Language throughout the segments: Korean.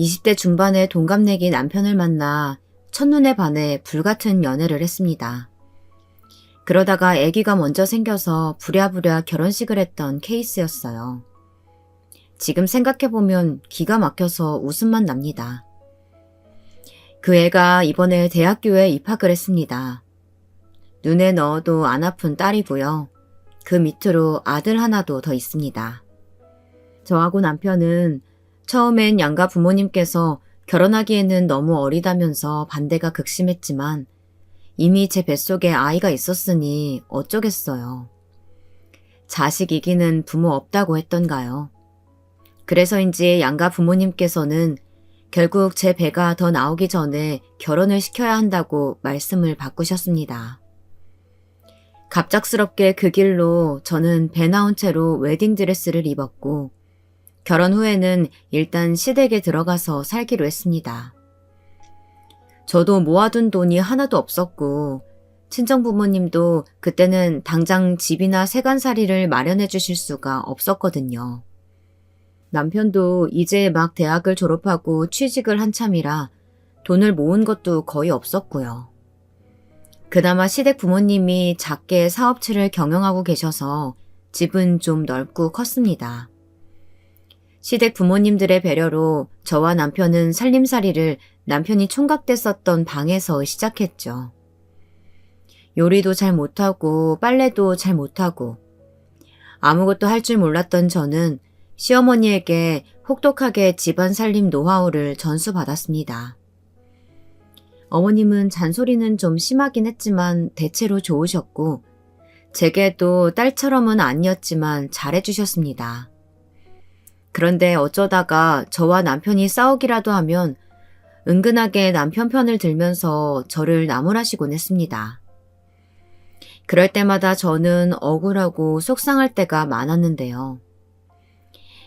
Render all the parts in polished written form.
20대 중반의 동갑내기 남편을 만나 첫눈에 반해 불같은 연애를 했습니다. 그러다가 아기가 먼저 생겨서 부랴부랴 결혼식을 했던 케이스였어요. 지금 생각해보면 기가 막혀서 웃음만 납니다. 그 애가 이번에 대학교에 입학을 했습니다. 눈에 넣어도 안 아픈 딸이고요. 그 밑으로 아들 하나도 더 있습니다. 저하고 남편은 처음엔 양가 부모님께서 결혼하기에는 너무 어리다면서 반대가 극심했지만 이미 제 뱃속에 아이가 있었으니 어쩌겠어요. 자식 이기는 부모 없다고 했던가요. 그래서인지 양가 부모님께서는 결국 제 배가 더 나오기 전에 결혼을 시켜야 한다고 말씀을 바꾸셨습니다. 갑작스럽게 그 길로 저는 배 나온 채로 웨딩드레스를 입었고 결혼 후에는 일단 시댁에 들어가서 살기로 했습니다. 저도 모아둔 돈이 하나도 없었고 친정 부모님도 그때는 당장 집이나 세간살이를 마련해 주실 수가 없었거든요. 남편도 이제 막 대학을 졸업하고 취직을 한참이라 돈을 모은 것도 거의 없었고요. 그나마 시댁 부모님이 작게 사업체를 경영하고 계셔서 집은 좀 넓고 컸습니다. 시댁 부모님들의 배려로 저와 남편은 살림살이를 남편이 총각됐었던 방에서 시작했죠. 요리도 잘 못하고 빨래도 잘 못하고 아무것도 할 줄 몰랐던 저는 시어머니에게 혹독하게 집안 살림 노하우를 전수받았습니다. 어머님은 잔소리는 좀 심하긴 했지만 대체로 좋으셨고 제게도 딸처럼은 아니었지만 잘해주셨습니다. 그런데 어쩌다가 저와 남편이 싸우기라도 하면 은근하게 남편 편을 들면서 저를 나무라시곤 했습니다. 그럴 때마다 저는 억울하고 속상할 때가 많았는데요.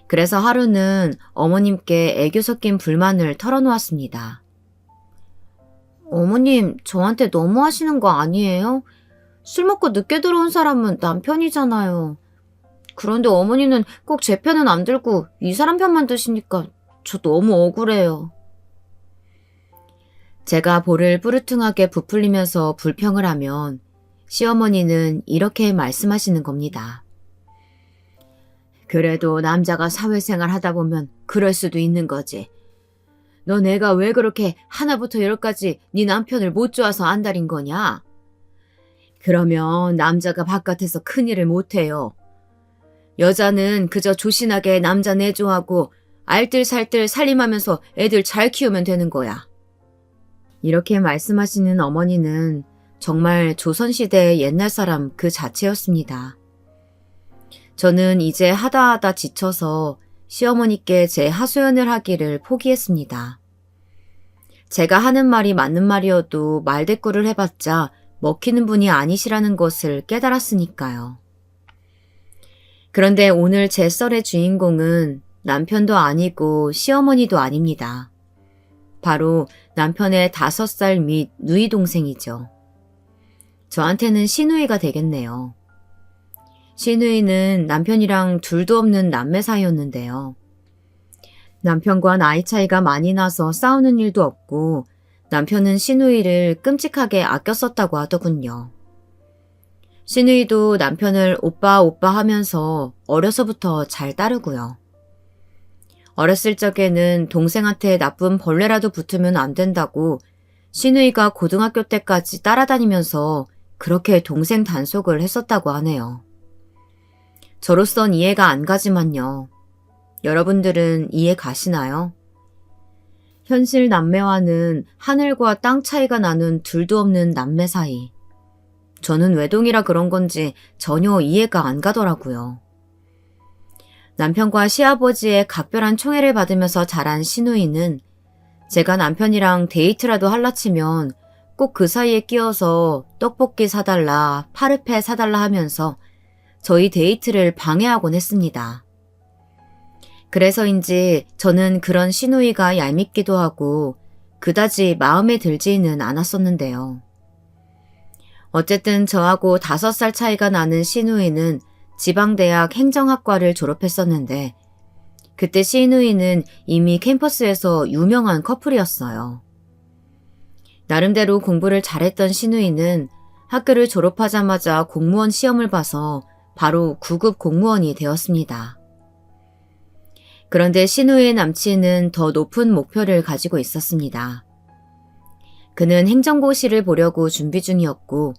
그래서 하루는 어머님께 애교 섞인 불만을 털어놓았습니다. 어머님, 저한테 너무 하시는 거 아니에요? 술 먹고 늦게 들어온 사람은 남편이잖아요. 그런데 어머니는 꼭 제 편은 안 들고 이 사람 편만 드시니까 저 너무 억울해요. 제가 볼을 뿌르퉁하게 부풀리면서 불평을 하면 시어머니는 이렇게 말씀하시는 겁니다. 그래도 남자가 사회생활 하다 보면 그럴 수도 있는 거지. 너 내가 왜 그렇게 하나부터 열까지 네 남편을 못 좋아서 안달인 거냐? 그러면 남자가 바깥에서 큰일을 못해요. 여자는 그저 조신하게 남자 내조하고 알뜰살뜰 살림하면서 애들 잘 키우면 되는 거야. 이렇게 말씀하시는 어머니는 정말 조선시대의 옛날 사람 그 자체였습니다. 저는 이제 하다 지쳐서 시어머니께 제 하소연을 하기를 포기했습니다. 제가 하는 말이 맞는 말이어도 말대꾸를 해봤자 먹히는 분이 아니시라는 것을 깨달았으니까요. 그런데 오늘 제 썰의 주인공은 남편도 아니고 시어머니도 아닙니다. 바로 남편의 5살 밑 누이 동생이죠. 저한테는 시누이가 되겠네요. 시누이는 남편이랑 둘도 없는 남매 사이였는데요. 남편과 나이 차이가 많이 나서 싸우는 일도 없고 남편은 시누이를 끔찍하게 아껴 썼다고 하더군요. 시누이도 남편을 오빠 하면서 어려서부터 잘 따르고요. 어렸을 적에는 동생한테 나쁜 벌레라도 붙으면 안 된다고 시누이가 고등학교 때까지 따라다니면서 그렇게 동생 단속을 했었다고 하네요. 저로선 이해가 안 가지만요. 여러분들은 이해 가시나요? 현실 남매와는 하늘과 땅 차이가 나는 둘도 없는 남매 사이. 저는 외동이라 그런 건지 전혀 이해가 안 가더라고요. 남편과 시아버지의 각별한 총애를 받으면서 자란 시누이는 제가 남편이랑 데이트라도 할라 치면 꼭 그 사이에 끼어서 떡볶이 사달라, 파르페 사달라 하면서 저희 데이트를 방해하곤 했습니다. 그래서인지 저는 그런 시누이가 얄밉기도 하고 그다지 마음에 들지는 않았었는데요. 어쨌든 저하고 5살 차이가 나는 시누이는 지방대학 행정학과를 졸업했었는데 그때 시누이는 이미 캠퍼스에서 유명한 커플이었어요. 나름대로 공부를 잘했던 시누이는 학교를 졸업하자마자 공무원 시험을 봐서 바로 9급 공무원이 되었습니다. 그런데 시누이의 남친은 더 높은 목표를 가지고 있었습니다. 그는 행정고시를 보려고 준비 중이었고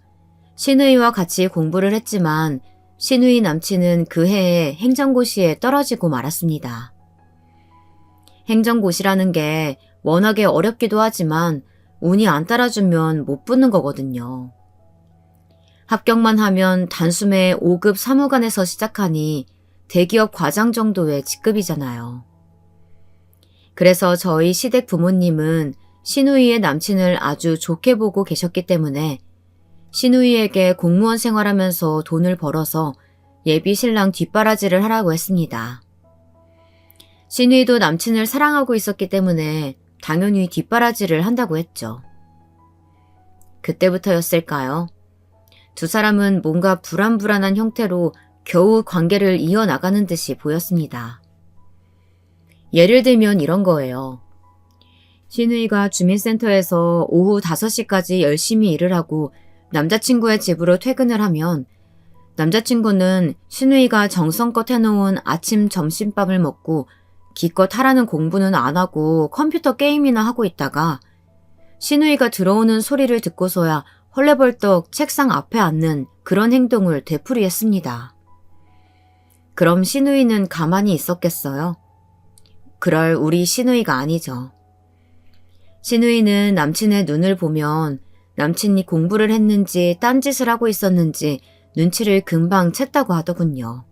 시누이와 같이 공부를 했지만 시누이 남친은 그 해에 행정고시에 떨어지고 말았습니다. 행정고시라는 게 워낙에 어렵기도 하지만 운이 안 따라주면 못 붙는 거거든요. 합격만 하면 단숨에 5급 사무관에서 시작하니 대기업 과장 정도의 직급이잖아요. 그래서 저희 시댁 부모님은 시누이의 남친을 아주 좋게 보고 계셨기 때문에 시누이에게 공무원 생활하면서 돈을 벌어서 예비 신랑 뒷바라지를 하라고 했습니다. 시누이도 남친을 사랑하고 있었기 때문에 당연히 뒷바라지를 한다고 했죠. 그때부터였을까요? 두 사람은 뭔가 불안불안한 형태로 겨우 관계를 이어나가는 듯이 보였습니다. 예를 들면 이런 거예요. 시누이가 주민센터에서 오후 5시까지 열심히 일을 하고 남자친구의 집으로 퇴근을 하면 남자친구는 시누이가 정성껏 해놓은 아침 점심밥을 먹고 기껏 하라는 공부는 안 하고 컴퓨터 게임이나 하고 있다가 시누이가 들어오는 소리를 듣고서야 헐레벌떡 책상 앞에 앉는 그런 행동을 되풀이했습니다. 그럼 시누이는 가만히 있었겠어요? 그럴 우리 시누이가 아니죠. 시누이는 남친의 눈을 보면 남친이 공부를 했는지 딴짓을 하고 있었는지 눈치를 금방 챘다고 하더군요.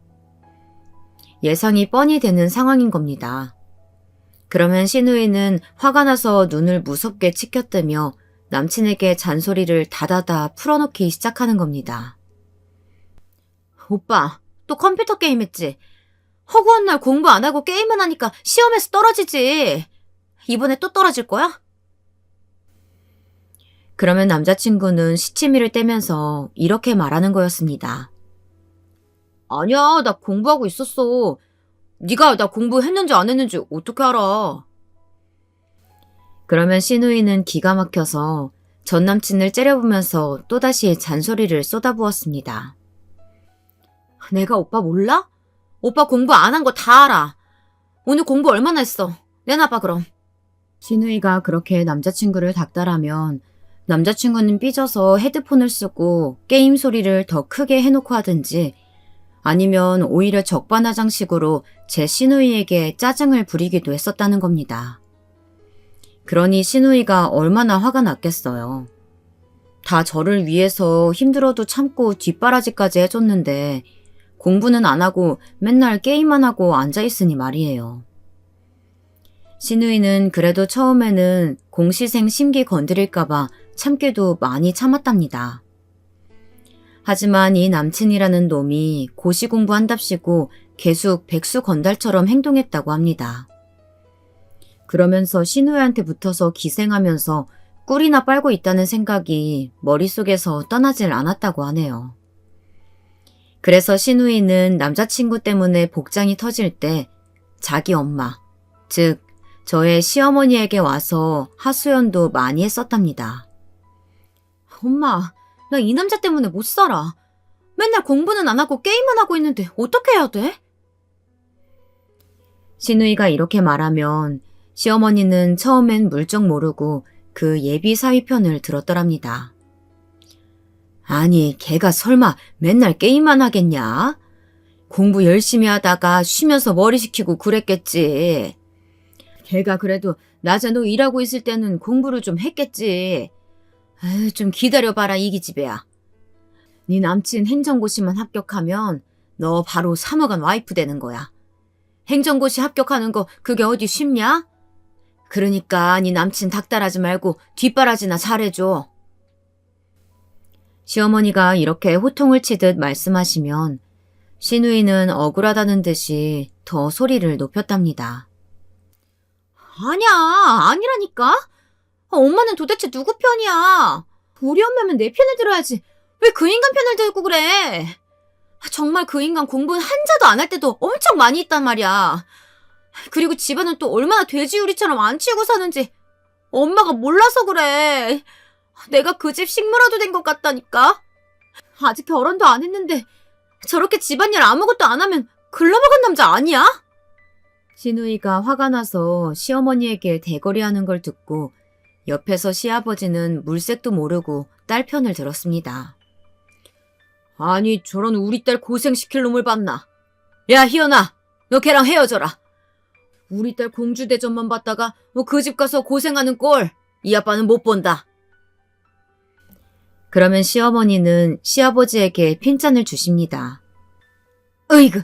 예상이 뻔히 되는 상황인 겁니다. 그러면 시누이는 화가 나서 눈을 무섭게 치켜뜨며 남친에게 잔소리를 다다다 풀어놓기 시작하는 겁니다. 오빠, 또 컴퓨터 게임 했지? 허구한 날 공부 안 하고 게임만 하니까 시험에서 떨어지지. 이번에 또 떨어질 거야? 그러면 남자친구는 시치미를 떼면서 이렇게 말하는 거였습니다. 아니야, 나 공부하고 있었어. 네가 나 공부했는지 안 했는지 어떻게 알아? 그러면 시누이는 기가 막혀서 전 남친을 째려보면서 또다시 잔소리를 쏟아부었습니다. 내가 오빠 몰라? 오빠 공부 안 한 거 다 알아. 오늘 공부 얼마나 했어? 내놔봐 그럼. 시누이가 그렇게 남자친구를 닥달하면 남자친구는 삐져서 헤드폰을 쓰고 게임 소리를 더 크게 해놓고 하든지 아니면 오히려 적반하장식으로 제 시누이에게 짜증을 부리기도 했었다는 겁니다. 그러니 시누이가 얼마나 화가 났겠어요. 다 저를 위해서 힘들어도 참고 뒷바라지까지 해줬는데 공부는 안 하고 맨날 게임만 하고 앉아있으니 말이에요. 시누이는 그래도 처음에는 공시생 심기 건드릴까봐 참기도 많이 참았답니다. 하지만 이 남친이라는 놈이 고시 공부한답시고 계속 백수 건달처럼 행동했다고 합니다. 그러면서 시누이한테 붙어서 기생하면서 꿀이나 빨고 있다는 생각이 머릿속에서 떠나질 않았다고 하네요. 그래서 시누이는 남자친구 때문에 복장이 터질 때 자기 엄마, 즉 저의 시어머니에게 와서 하소연도 많이 했었답니다. 엄마, 나 이 남자 때문에 못 살아. 맨날 공부는 안 하고 게임만 하고 있는데 어떻게 해야 돼? 시누이가 이렇게 말하면 시어머니는 처음엔 물정 모르고 그 예비 사위 편을 들었더랍니다. 아니, 걔가 설마 맨날 게임만 하겠냐? 공부 열심히 하다가 쉬면서 머리 식히고 그랬겠지. 걔가 그래도 낮에 너 일하고 있을 때는 공부를 좀 했겠지. 아유, 좀 기다려봐라 이기집애야. 네 남친 행정고시만 합격하면 너 바로 사무관 와이프 되는 거야. 행정고시 합격하는 거 그게 어디 쉽냐? 그러니까 네 남친 닥달하지 말고 뒷바라지나 잘해줘. 시어머니가 이렇게 호통을 치듯 말씀하시면 시누이는 억울하다는 듯이 더 소리를 높였답니다. 아니야, 아니라니까? 엄마는 도대체 누구 편이야? 우리 엄마면 내 편을 들어야지. 왜 그 인간 편을 들고 그래? 정말 그 인간 공부는 한자도 안 할 때도 엄청 많이 있단 말이야. 그리고 집안은 또 얼마나 돼지우리처럼 안 치우고 사는지 엄마가 몰라서 그래. 내가 그 집 식모라도 된 것 같다니까. 아직 결혼도 안 했는데 저렇게 집안일 아무것도 안 하면 글러먹은 남자 아니야? 시누이가 화가 나서 시어머니에게 대거리하는 걸 듣고 옆에서 시아버지는 물색도 모르고 딸 편을 들었습니다. 아니, 저런 우리 딸 고생시킬 놈을 봤나? 야, 희연아, 너 걔랑 헤어져라. 우리 딸 공주대전만 봤다가 그 집 가서 고생하는 꼴 이 아빠는 못 본다. 그러면 시어머니는 시아버지에게 핀잔을 주십니다. 으이그,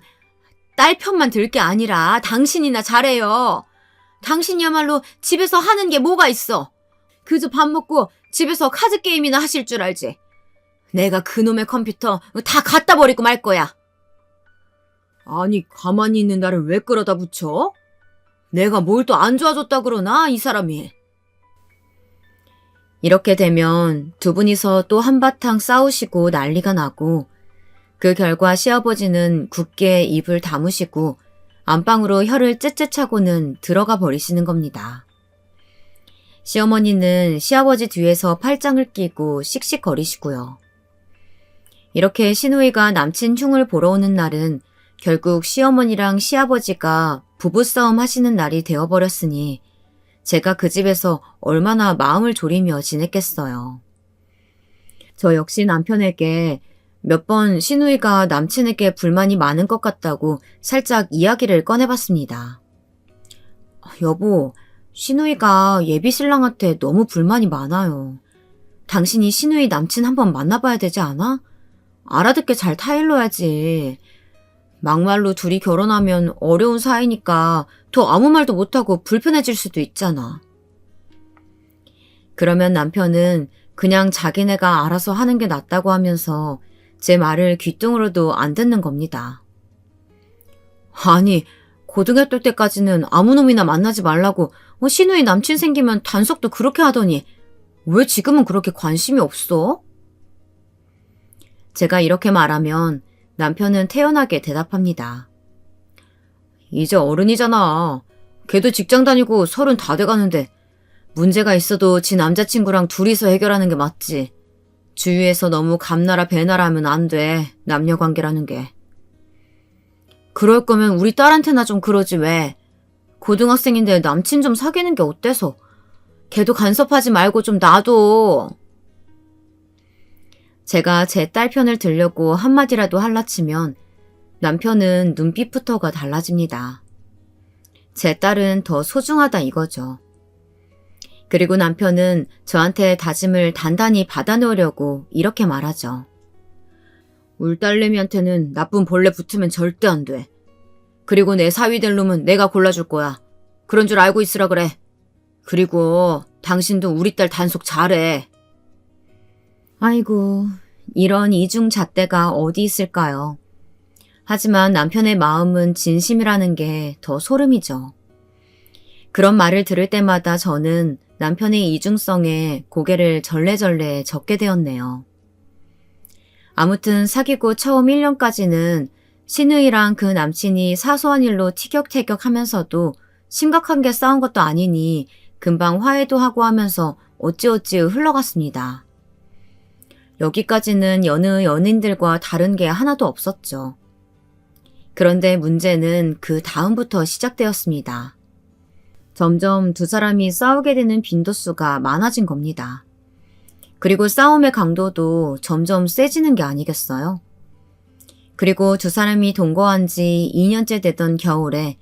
딸 편만 들 게 아니라 당신이나 잘해요. 당신이야말로 집에서 하는 게 뭐가 있어. 그저 밥 먹고 집에서 카드 게임이나 하실 줄 알지. 내가 그놈의 컴퓨터 다 갖다 버리고 말 거야. 아니, 가만히 있는 나를 왜 끌어다 붙여? 내가 뭘 또 안 좋아졌다 그러나, 이 사람이. 이렇게 되면 두 분이서 또 한바탕 싸우시고 난리가 나고 그 결과 시아버지는 굳게 입을 다무시고 안방으로 혀를 째째 차고는 들어가 버리시는 겁니다. 시어머니는 시아버지 뒤에서 팔짱을 끼고 씩씩거리시고요. 이렇게 시누이가 남친 흉을 보러 오는 날은 결국 시어머니랑 시아버지가 부부싸움 하시는 날이 되어버렸으니 제가 그 집에서 얼마나 마음을 졸이며 지냈겠어요. 저 역시 남편에게 몇 번 시누이가 남친에게 불만이 많은 것 같다고 살짝 이야기를 꺼내봤습니다. 여보, 시누이가 예비 신랑한테 너무 불만이 많아요. 당신이 시누이 남친 한번 만나봐야 되지 않아? 알아듣게 잘 타일러야지. 막말로 둘이 결혼하면 어려운 사이니까 더 아무 말도 못하고 불편해질 수도 있잖아. 그러면 남편은 그냥 자기네가 알아서 하는 게 낫다고 하면서 제 말을 귀뚱으로도 안 듣는 겁니다. 아니, 고등학교 때까지는 아무 놈이나 만나지 말라고 시누이 남친 생기면 단속도 그렇게 하더니 왜 지금은 그렇게 관심이 없어? 제가 이렇게 말하면 남편은 태연하게 대답합니다. 이제 어른이잖아. 걔도 직장 다니고 30 다 돼가는데 문제가 있어도 지 남자친구랑 둘이서 해결하는 게 맞지. 주위에서 너무 감나라 배나라 하면 안 돼. 남녀관계라는 게. 그럴 거면 우리 딸한테나 좀 그러지 왜. 고등학생인데 남친 좀 사귀는 게 어때서. 걔도 간섭하지 말고 좀 놔둬. 제가 제 딸 편을 들려고 한마디라도 할라치면 남편은 눈빛부터가 달라집니다. 제 딸은 더 소중하다 이거죠. 그리고 남편은 저한테 다짐을 단단히 받아놓으려고 이렇게 말하죠. 울 딸내미한테는 나쁜 벌레 붙으면 절대 안 돼. 그리고 내 사위 될 놈은 내가 골라줄 거야. 그런 줄 알고 있으라 그래. 그리고 당신도 우리 딸 단속 잘해. 아이고, 이런 이중잣대가 어디 있을까요? 하지만 남편의 마음은 진심이라는 게 더 소름이죠. 그런 말을 들을 때마다 저는 남편의 이중성에 고개를 절레절레 젓게 되었네요. 아무튼 사귀고 처음 1년까지는 시누이랑 그 남친이 사소한 일로 티격태격 하면서도 심각한 게 싸운 것도 아니니 금방 화해도 하고 하면서 어찌어찌 흘러갔습니다. 여기까지는 여느 연인들과 다른 게 하나도 없었죠. 그런데 문제는 그 다음부터 시작되었습니다. 점점 두 사람이 싸우게 되는 빈도수가 많아진 겁니다. 그리고 싸움의 강도도 점점 세지는 게 아니겠어요? 그리고 두 사람이 동거한 지 2년째 되던 겨울에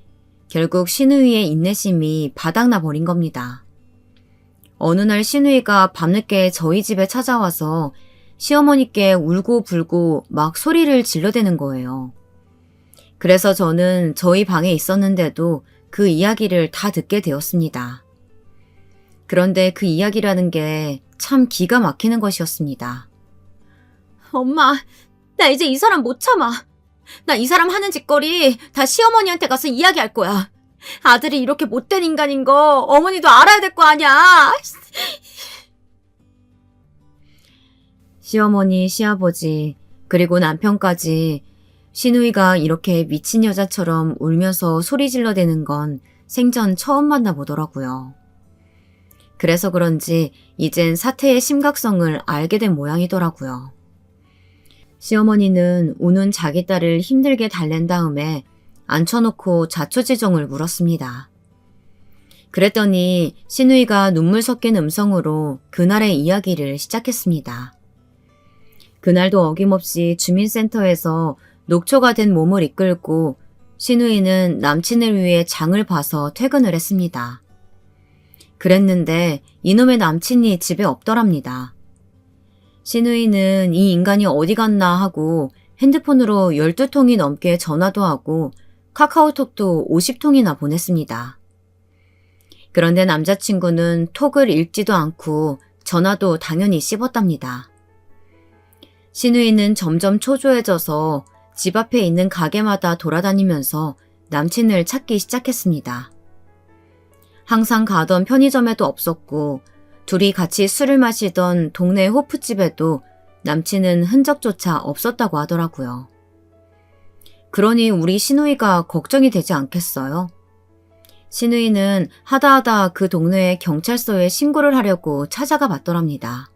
결국 시누이의 인내심이 바닥나 버린 겁니다. 어느 날 시누이가 밤늦게 저희 집에 찾아와서 시어머니께 울고불고 막 소리를 질러대는 거예요. 그래서 저는 저희 방에 있었는데도 그 이야기를 다 듣게 되었습니다. 그런데 그 이야기라는 게 참 기가 막히는 것이었습니다. 엄마, 나 이제 이 사람 못 참아. 나 이 사람 하는 짓거리 다 시어머니한테 가서 이야기할 거야. 아들이 이렇게 못된 인간인 거 어머니도 알아야 될 거 아니야. 시어머니, 시아버지, 그리고 남편까지 신우이가 이렇게 미친 여자처럼 울면서 소리 질러대는 건 생전 처음 만나보더라고요. 그래서 그런지 이젠 사태의 심각성을 알게 된 모양이더라고요. 시어머니는 우는 자기 딸을 힘들게 달랜 다음에 앉혀놓고 자초지종을 물었습니다. 그랬더니 신우이가 눈물 섞인 음성으로 그날의 이야기를 시작했습니다. 그날도 어김없이 주민센터에서 녹초가 된 몸을 이끌고 신우이는 남친을 위해 장을 봐서 퇴근을 했습니다. 그랬는데 이놈의 남친이 집에 없더랍니다. 신우이는 이 인간이 어디 갔나 하고 핸드폰으로 12통이 넘게 전화도 하고 카카오톡도 50통이나 보냈습니다. 그런데 남자친구는 톡을 읽지도 않고 전화도 당연히 씹었답니다. 신우이는 점점 초조해져서 집 앞에 있는 가게마다 돌아다니면서 남친을 찾기 시작했습니다. 항상 가던 편의점에도 없었고 둘이 같이 술을 마시던 동네 호프집에도 남친은 흔적조차 없었다고 하더라고요. 그러니 우리 신우이가 걱정이 되지 않겠어요? 신우이는 하다하다 그 동네에 경찰서에 신고를 하려고 찾아가 봤더랍니다.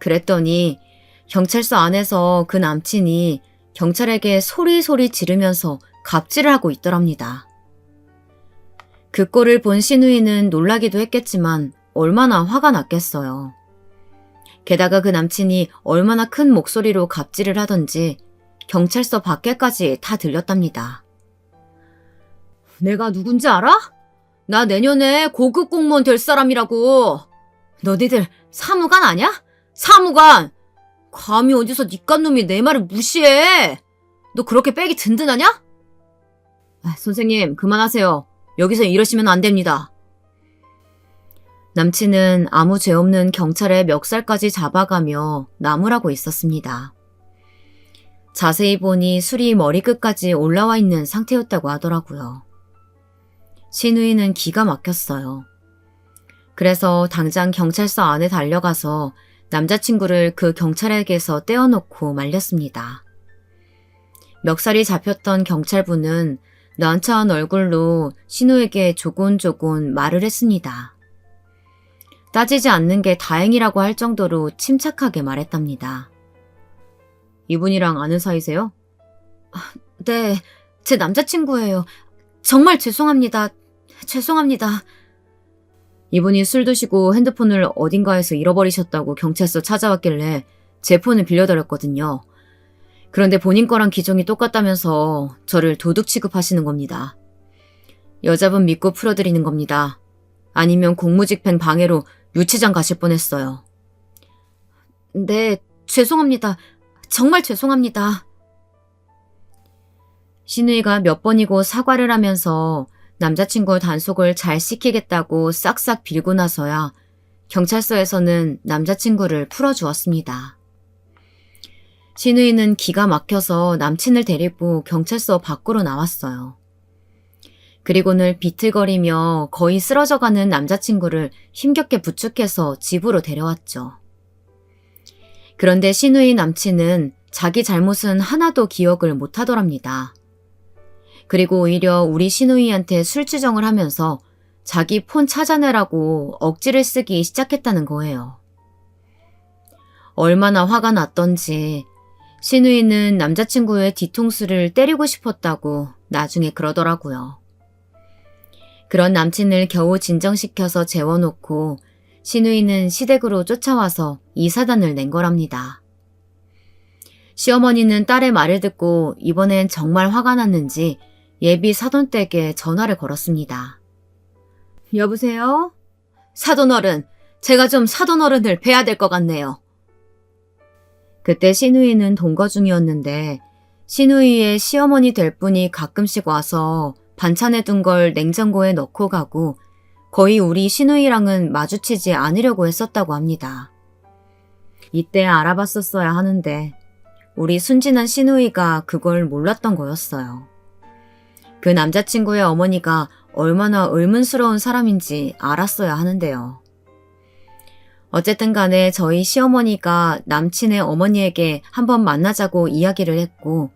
그랬더니 경찰서 안에서 그 남친이 경찰에게 소리소리 지르면서 갑질을 하고 있더랍니다. 그 꼴을 본 신우이는 놀라기도 했겠지만 얼마나 화가 났겠어요. 게다가 그 남친이 얼마나 큰 목소리로 갑질을 하던지 경찰서 밖에까지 다 들렸답니다. 내가 누군지 알아? 나 내년에 고급 공무원 될 사람이라고. 너희들 사무관 아냐? 사무관! 감히 어디서 니깟 놈이 내 말을 무시해. 너 그렇게 백이 든든하냐? 선생님 그만하세요. 여기서 이러시면 안 됩니다. 남친은 아무 죄 없는 경찰의 멱살까지 잡아가며 나무라고 있었습니다. 자세히 보니 술이 머리끝까지 올라와 있는 상태였다고 하더라고요. 신우이는 기가 막혔어요. 그래서 당장 경찰서 안에 달려가서 남자친구를 그 경찰에게서 떼어놓고 말렸습니다. 멱살이 잡혔던 경찰분은 난처한 얼굴로 신우에게 조곤조곤 말을 했습니다. 따지지 않는 게 다행이라고 할 정도로 침착하게 말했답니다. 이분이랑 아는 사이세요? 네, 제 남자친구예요. 정말 죄송합니다. 죄송합니다. 이분이 술 드시고 핸드폰을 어딘가에서 잃어버리셨다고 경찰서 찾아왔길래 제 폰을 빌려드렸거든요. 그런데 본인 거랑 기종이 똑같다면서 저를 도둑 취급하시는 겁니다. 여자분 믿고 풀어드리는 겁니다. 아니면 공무집행 방해로 유치장 가실 뻔했어요. 네, 죄송합니다. 정말 죄송합니다. 신우이가 몇 번이고 사과를 하면서 남자친구 단속을 잘 시키겠다고 싹싹 빌고 나서야 경찰서에서는 남자친구를 풀어주었습니다. 신우이는 기가 막혀서 남친을 데리고 경찰서 밖으로 나왔어요. 그리고는 비틀거리며 거의 쓰러져가는 남자친구를 힘겹게 부축해서 집으로 데려왔죠. 그런데 신우이 남친은 자기 잘못은 하나도 기억을 못하더랍니다. 그리고 오히려 우리 신우이한테 술주정을 하면서 자기 폰 찾아내라고 억지를 쓰기 시작했다는 거예요. 얼마나 화가 났던지 신우이는 남자친구의 뒤통수를 때리고 싶었다고 나중에 그러더라고요. 그런 남친을 겨우 진정시켜서 재워놓고 신우이는 시댁으로 쫓아와서 이사단을 낸 거랍니다. 시어머니는 딸의 말을 듣고 이번엔 정말 화가 났는지 예비 사돈댁에 전화를 걸었습니다. 여보세요? 사돈어른, 제가 좀 사돈어른을 뵈야 될 것 같네요. 그때 신우이는 동거 중이었는데 신우이의 시어머니 될 분이 가끔씩 와서 반찬에 둔 걸 냉장고에 넣고 가고 거의 우리 신우이랑은 마주치지 않으려고 했었다고 합니다. 이때 알아봤었어야 하는데 우리 순진한 신우이가 그걸 몰랐던 거였어요. 그 남자친구의 어머니가 얼마나 의문스러운 사람인지 알았어야 하는데요. 어쨌든 간에 저희 시어머니가 남친의 어머니에게 한번 만나자고 이야기를 했고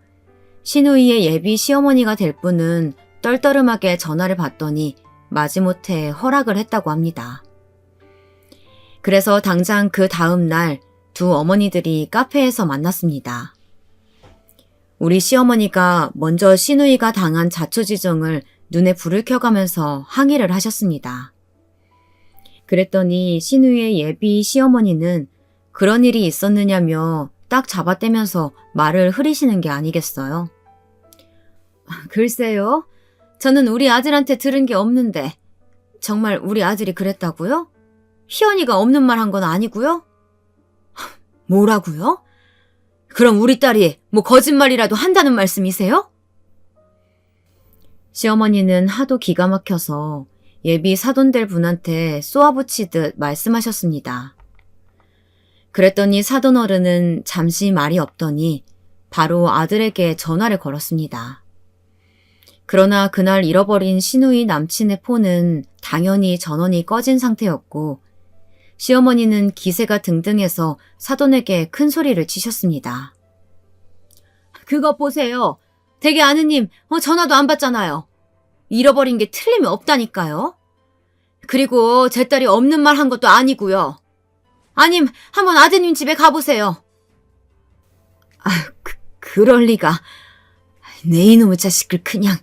시누이의 예비 시어머니가 될 분은 떨떠름하게 전화를 받더니 마지못해 허락을 했다고 합니다. 그래서 당장 그 다음 날 두 어머니들이 카페에서 만났습니다. 우리 시어머니가 먼저 시누이가 당한 자초지정을 눈에 불을 켜가면서 항의를 하셨습니다. 그랬더니 시누이의 예비 시어머니는 그런 일이 있었느냐며 딱 잡아떼면서 말을 흐리시는 게 아니겠어요? 글쎄요. 저는 우리 아들한테 들은 게 없는데 정말 우리 아들이 그랬다고요? 희연이가 없는 말 한 건 아니고요? 뭐라고요? 그럼 우리 딸이 뭐 거짓말이라도 한다는 말씀이세요? 시어머니는 하도 기가 막혀서 예비 사돈될 분한테 쏘아붙이듯 말씀하셨습니다. 그랬더니 사돈 어른은 잠시 말이 없더니 바로 아들에게 전화를 걸었습니다. 그러나 그날 잃어버린 시누이 남친의 폰은 당연히 전원이 꺼진 상태였고 시어머니는 기세가 등등해서 사돈에게 큰 소리를 치셨습니다. 그것 보세요. 댁의 아느님 전화도 안 받잖아요. 잃어버린 게 틀림이 없다니까요. 그리고 제 딸이 없는 말 한 것도 아니고요. 아님 한번 아드님 집에 가보세요. 그럴 리가. 내 이놈의 자식을 그냥.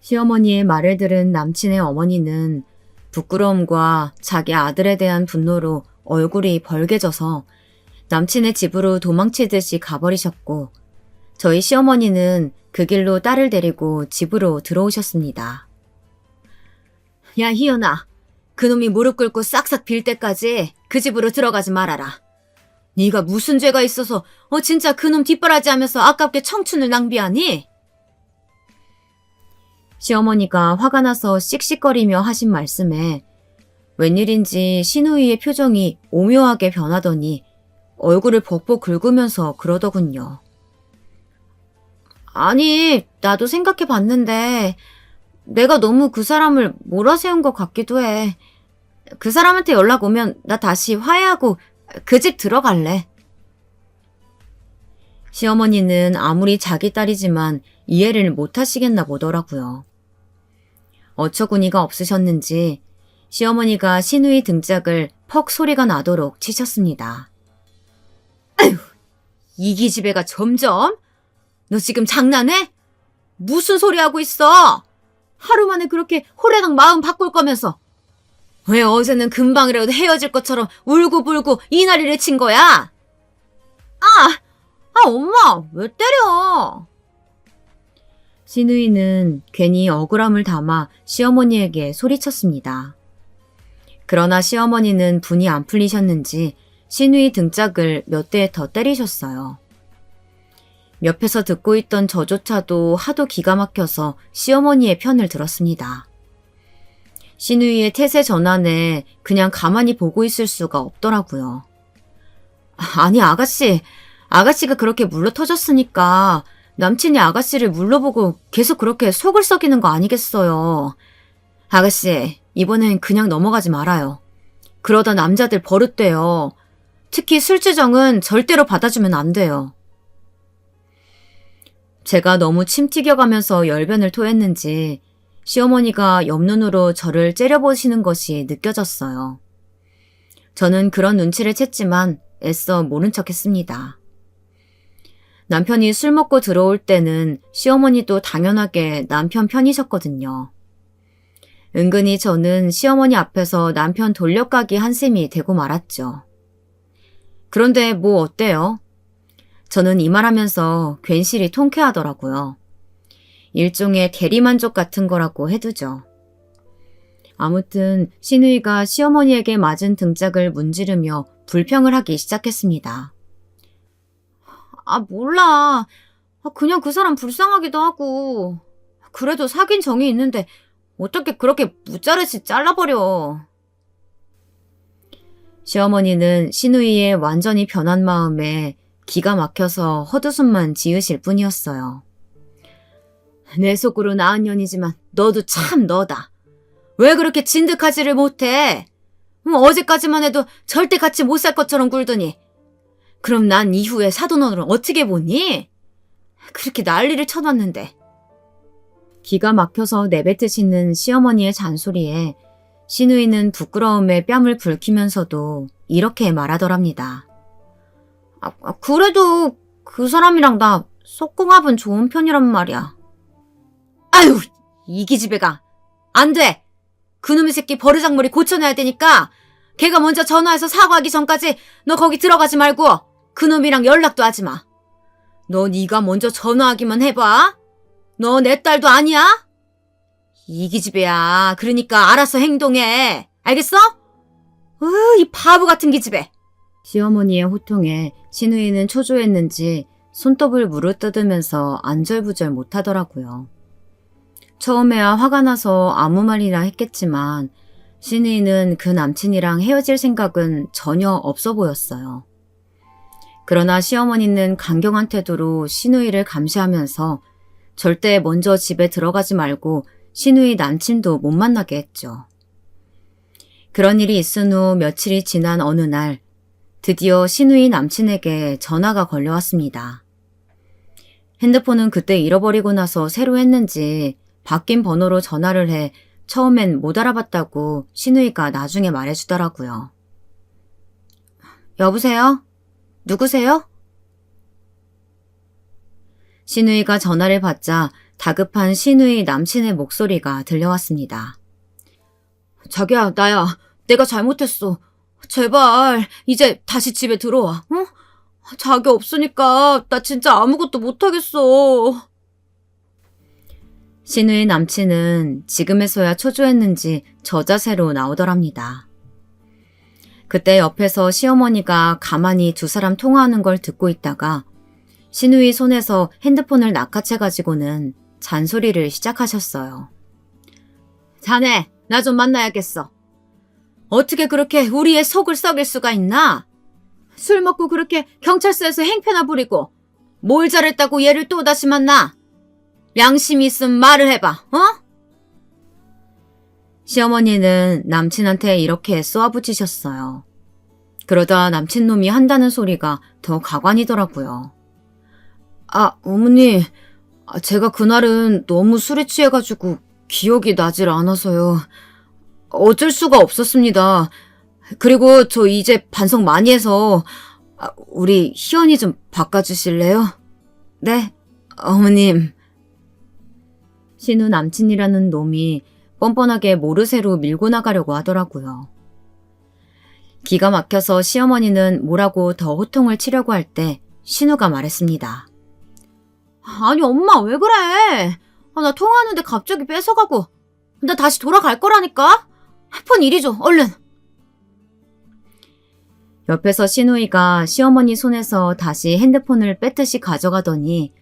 시어머니의 말을 들은 남친의 어머니는 부끄러움과 자기 아들에 대한 분노로 얼굴이 벌개져서 남친의 집으로 도망치듯이 가버리셨고 저희 시어머니는 그 길로 딸을 데리고 집으로 들어오셨습니다. 야 희연아, 그놈이 무릎 꿇고 싹싹 빌 때까지 그 집으로 들어가지 말아라. 네가 무슨 죄가 있어서 진짜 그놈 뒷바라지하면서 아깝게 청춘을 낭비하니? 시어머니가 화가 나서 씩씩거리며 하신 말씀에 웬일인지 시누이의 표정이 오묘하게 변하더니 얼굴을 벅벅 긁으면서 그러더군요. 아니, 나도 생각해봤는데 내가 너무 그 사람을 몰아세운 것 같기도 해. 그 사람한테 연락 오면 나 다시 화해하고 그 집 들어갈래. 시어머니는 아무리 자기 딸이지만 이해를 못하시겠나 보더라고요. 어처구니가 없으셨는지 시어머니가 시누이 등짝을 퍽 소리가 나도록 치셨습니다. 아휴, 이 기집애가 점점? 너 지금 장난해? 무슨 소리 하고 있어? 하루 만에 그렇게 호래당 마음 바꿀 거면서 왜 어제는 금방이라도 헤어질 것처럼 울고불고 이날이를 친 거야? 엄마, 왜 때려? 시누이는 괜히 억울함을 담아 시어머니에게 소리쳤습니다. 그러나 시어머니는 분이 안 풀리셨는지 시누이 등짝을 몇 대 더 때리셨어요. 옆에서 듣고 있던 저조차도 하도 기가 막혀서 시어머니의 편을 들었습니다. 시누이의 태세 전환에 그냥 가만히 보고 있을 수가 없더라고요. 아니 아가씨가 그렇게 물러터졌으니까 남친이 아가씨를 물러보고 계속 그렇게 속을 썩이는 거 아니겠어요. 아가씨, 이번엔 그냥 넘어가지 말아요. 그러다 남자들 버릇돼요. 특히 술주정은 절대로 받아주면 안 돼요. 제가 너무 침 튀겨가면서 열변을 토했는지 시어머니가 옆눈으로 저를 째려보시는 것이 느껴졌어요. 저는 그런 눈치를 챘지만 애써 모른 척했습니다. 남편이 술 먹고 들어올 때는 시어머니도 당연하게 남편 편이셨거든요. 은근히 저는 시어머니 앞에서 남편 돌려가기 한 셈이 되고 말았죠. 그런데 뭐 어때요? 저는 이 말하면서 괜시리 통쾌하더라고요. 일종의 대리만족 같은 거라고 해두죠. 아무튼 시누이가 시어머니에게 맞은 등짝을 문지르며 불평을 하기 시작했습니다. 몰라. 그냥 그 사람 불쌍하기도 하고. 그래도 사귄 정이 있는데 어떻게 그렇게 무자르시 잘라버려. 시어머니는 시누이의 완전히 변한 마음에 기가 막혀서 헛웃음만 지으실 뿐이었어요. 내 속으로 낳은 년이지만 너도 참 너다. 왜 그렇게 진득하지를 못해? 어제까지만 해도 절대 같이 못 살 것처럼 굴더니 그럼 난 이후에 사돈어를 어떻게 보니? 그렇게 난리를 쳐놨는데. 기가 막혀서 내뱉으시는 시어머니의 잔소리에 시누이는 부끄러움에 뺨을 붉히면서도 이렇게 말하더랍니다. 그래도 그 사람이랑 나 속궁합은 좋은 편이란 말이야. 아유, 이 기집애가. 안 돼! 그놈의 새끼 버르장머리 고쳐내야 되니까 걔가 먼저 전화해서 사과하기 전까지 너 거기 들어가지 말고 그놈이랑 연락도 하지 마. 너 네가 먼저 전화하기만 해봐. 너 내 딸도 아니야? 이 기집애야. 그러니까 알아서 행동해. 알겠어? 이 바보 같은 기집애. 시어머니의 호통에 시누이는 초조했는지 손톱을 무르뜯으면서 안절부절 못하더라고요. 처음에야 화가 나서 아무 말이나 했겠지만 시누이는 그 남친이랑 헤어질 생각은 전혀 없어 보였어요. 그러나 시어머니는 강경한 태도로 시누이를 감시하면서 절대 먼저 집에 들어가지 말고 시누이 남친도 못 만나게 했죠. 그런 일이 있은 후 며칠이 지난 어느 날 드디어 시누이 남친에게 전화가 걸려왔습니다. 핸드폰은 그때 잃어버리고 나서 새로 했는지 바뀐 번호로 전화를 해 처음엔 못 알아봤다고 시누이가 나중에 말해주더라고요. 여보세요? 누구세요? 시누이가 전화를 받자 다급한 시누이 남친의 목소리가 들려왔습니다. 자기야, 나야. 내가 잘못했어. 제발 이제 다시 집에 들어와. 응? 자기 없으니까 나 진짜 아무것도 못하겠어. 시누이 남친은 지금에서야 초조했는지 저자세로 나오더랍니다. 그때 옆에서 시어머니가 가만히 두 사람 통화하는 걸 듣고 있다가 시누이 손에서 핸드폰을 낚아채가지고는 잔소리를 시작하셨어요. 자네, 나 좀 만나야겠어. 어떻게 그렇게 우리의 속을 썩일 수가 있나? 술 먹고 그렇게 경찰서에서 행패나 부리고 뭘 잘했다고 얘를 또다시 만나? 양심이 있으면 말을 해봐, 어? 시어머니는 남친한테 이렇게 쏘아붙이셨어요. 그러다 남친놈이 한다는 소리가 더 가관이더라고요. 어머니, 제가 그날은 너무 술에 취해가지고 기억이 나질 않아서요. 어쩔 수가 없었습니다. 그리고 저 이제 반성 많이 해서 우리 희연이 좀 바꿔주실래요? 네, 어머님. 신우 남친이라는 놈이 뻔뻔하게 모르쇠로 밀고 나가려고 하더라고요. 기가 막혀서 시어머니는 뭐라고 더 호통을 치려고 할 때 신우가 말했습니다. 아니 엄마 왜 그래? 나 통화하는데 갑자기 뺏어가고 나 다시 돌아갈 거라니까? 폰 이리 줘 얼른. 옆에서 시누이가 시어머니 손에서 다시 핸드폰을 뺏듯이 가져가더니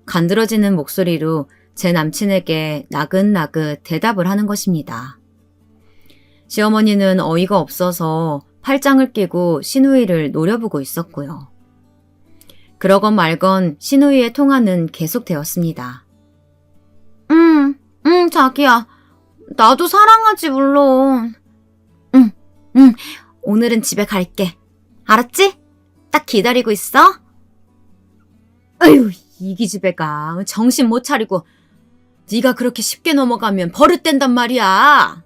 간드러지는 목소리로 제 남친에게 나긋나긋 대답을 하는 것입니다. 시어머니는 어이가 없어서 팔짱을 끼고 시누이를 노려보고 있었고요. 그러건 말건 시누이의 통화는 계속되었습니다. 자기야. 나도 사랑하지 물론. 오늘은 집에 갈게. 알았지? 딱 기다리고 있어. 아유, 이 기집애가 정신 못 차리고 네가 그렇게 쉽게 넘어가면 버릇된단 말이야.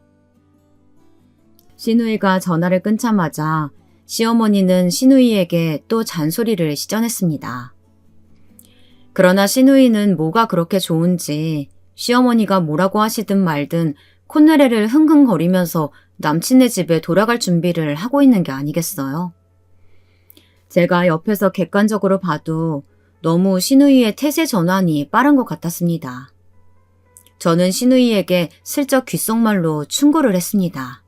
시누이가 전화를 끊자마자 시어머니는 시누이에게 또 잔소리를 시전했습니다. 그러나 시누이는 뭐가 그렇게 좋은지 시어머니가 뭐라고 하시든 말든 콧노래를 흥흥거리면서 남친네 집에 돌아갈 준비를 하고 있는 게 아니겠어요? 제가 옆에서 객관적으로 봐도 너무 시누이의 태세 전환이 빠른 것 같았습니다. 저는 시누이에게 슬쩍 귓속말로 충고를 했습니다.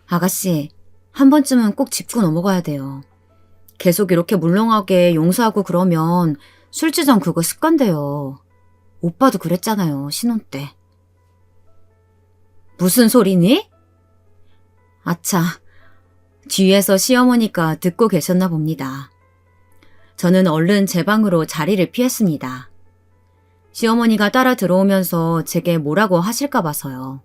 아가씨, 한 번쯤은 꼭 짚고 넘어가야 돼요. 계속 이렇게 물렁하게 용서하고 그러면 술주정 그거 습관돼요. 오빠도 그랬잖아요, 신혼 때. 무슨 소리니? 아차, 뒤에서 시어머니가 듣고 계셨나 봅니다. 저는 얼른 제 방으로 자리를 피했습니다. 시어머니가 따라 들어오면서 제게 뭐라고 하실까 봐서요.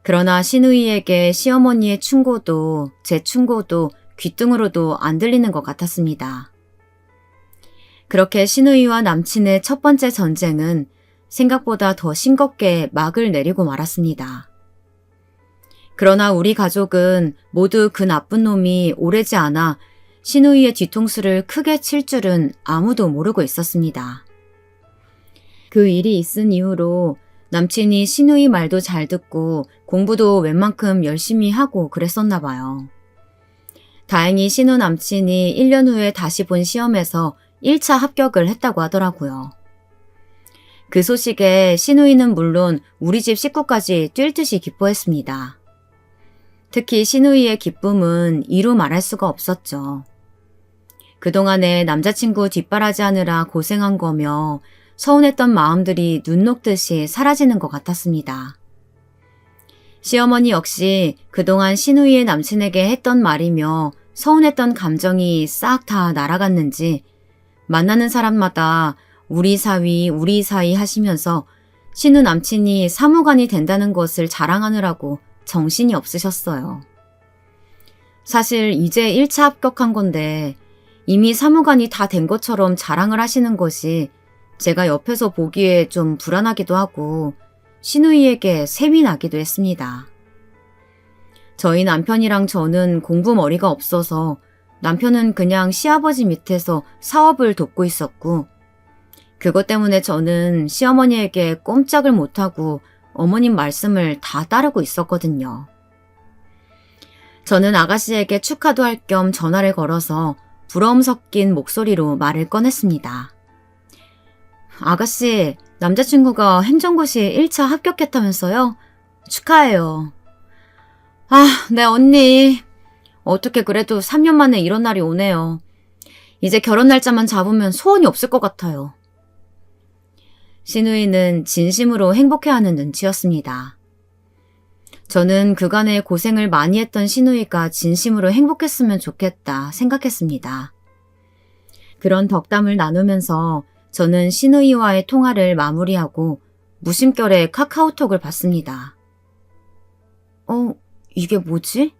그러나 시누이에게 시어머니의 충고도 제 충고도 귀등으로도 안 들리는 것 같았습니다. 그렇게 신우이와 남친의 첫 번째 전쟁은 생각보다 더 싱겁게 막을 내리고 말았습니다. 그러나 우리 가족은 모두 그 나쁜 놈이 오래지 않아 신우이의 뒤통수를 크게 칠 줄은 아무도 모르고 있었습니다. 그 일이 있은 이후로 남친이 신우이 말도 잘 듣고 공부도 웬만큼 열심히 하고 그랬었나 봐요. 다행히 신우 남친이 1년 후에 다시 본 시험에서 1차 합격을 했다고 하더라고요. 그 소식에 신우이는 물론 우리 집 식구까지 뛸 듯이 기뻐했습니다. 특히 신우이의 기쁨은 이루 말할 수가 없었죠. 그동안에 남자친구 뒷바라지하느라 고생한 거며 서운했던 마음들이 눈 녹듯이 사라지는 것 같았습니다. 시어머니 역시 그동안 신우이의 남친에게 했던 말이며 서운했던 감정이 싹 다 날아갔는지 만나는 사람마다 우리 사위 하시면서 신우 남친이 사무관이 된다는 것을 자랑하느라고 정신이 없으셨어요. 사실 이제 1차 합격한 건데 이미 사무관이 다 된 것처럼 자랑을 하시는 것이 제가 옆에서 보기에 좀 불안하기도 하고 신우이에게 셈이 나기도 했습니다. 저희 남편이랑 저는 공부머리가 없어서 남편은 그냥 시아버지 밑에서 사업을 돕고 있었고 그것 때문에 저는 시어머니에게 꼼짝을 못하고 어머님 말씀을 다 따르고 있었거든요. 저는 아가씨에게 축하도 할 겸 전화를 걸어서 부러움 섞인 목소리로 말을 꺼냈습니다. 아가씨, 남자친구가 행정고시 1차 합격했다면서요? 축하해요. 아, 네 언니. 어떻게 그래도 3년 만에 이런 날이 오네요. 이제 결혼 날짜만 잡으면 소원이 없을 것 같아요. 신우이는 진심으로 행복해하는 눈치였습니다. 저는 그간의 고생을 많이 했던 신우이가 진심으로 행복했으면 좋겠다 생각했습니다. 그런 덕담을 나누면서 저는 신우이와의 통화를 마무리하고 무심결에 카카오톡을 봤습니다. 이게 뭐지?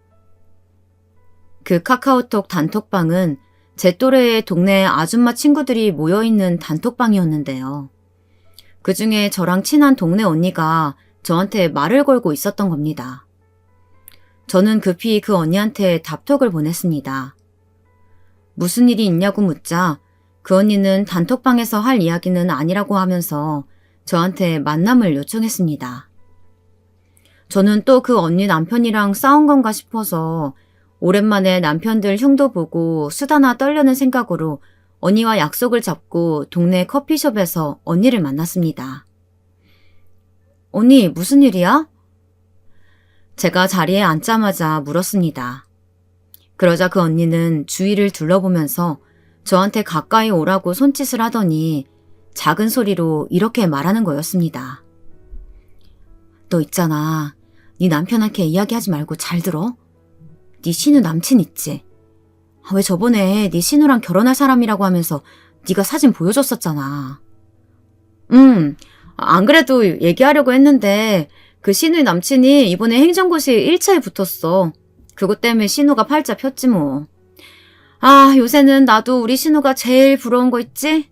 그 카카오톡 단톡방은 제 또래의 동네 아줌마 친구들이 모여있는 단톡방이었는데요. 그중에 저랑 친한 동네 언니가 저한테 말을 걸고 있었던 겁니다. 저는 급히 그 언니한테 답톡을 보냈습니다. 무슨 일이 있냐고 묻자 그 언니는 단톡방에서 할 이야기는 아니라고 하면서 저한테 만남을 요청했습니다. 저는 또 그 언니 남편이랑 싸운 건가 싶어서 오랜만에 남편들 흉도 보고 수다나 떨려는 생각으로 언니와 약속을 잡고 동네 커피숍에서 언니를 만났습니다. 언니, 무슨 일이야? 제가 자리에 앉자마자 물었습니다. 그러자 그 언니는 주위를 둘러보면서 저한테 가까이 오라고 손짓을 하더니 작은 소리로 이렇게 말하는 거였습니다. 너 있잖아. 네 남편한테 이야기하지 말고 잘 들어. 네 신우 남친 있지? 왜 저번에 네 신우랑 결혼할 사람이라고 하면서 네가 사진 보여줬었잖아. 안 그래도 얘기하려고 했는데 그 신우의 남친이 이번에 행정고시 1차에 붙었어. 그것 때문에 신우가 팔자 폈지 뭐. 아, 요새는 나도 우리 신우가 제일 부러운 거 있지?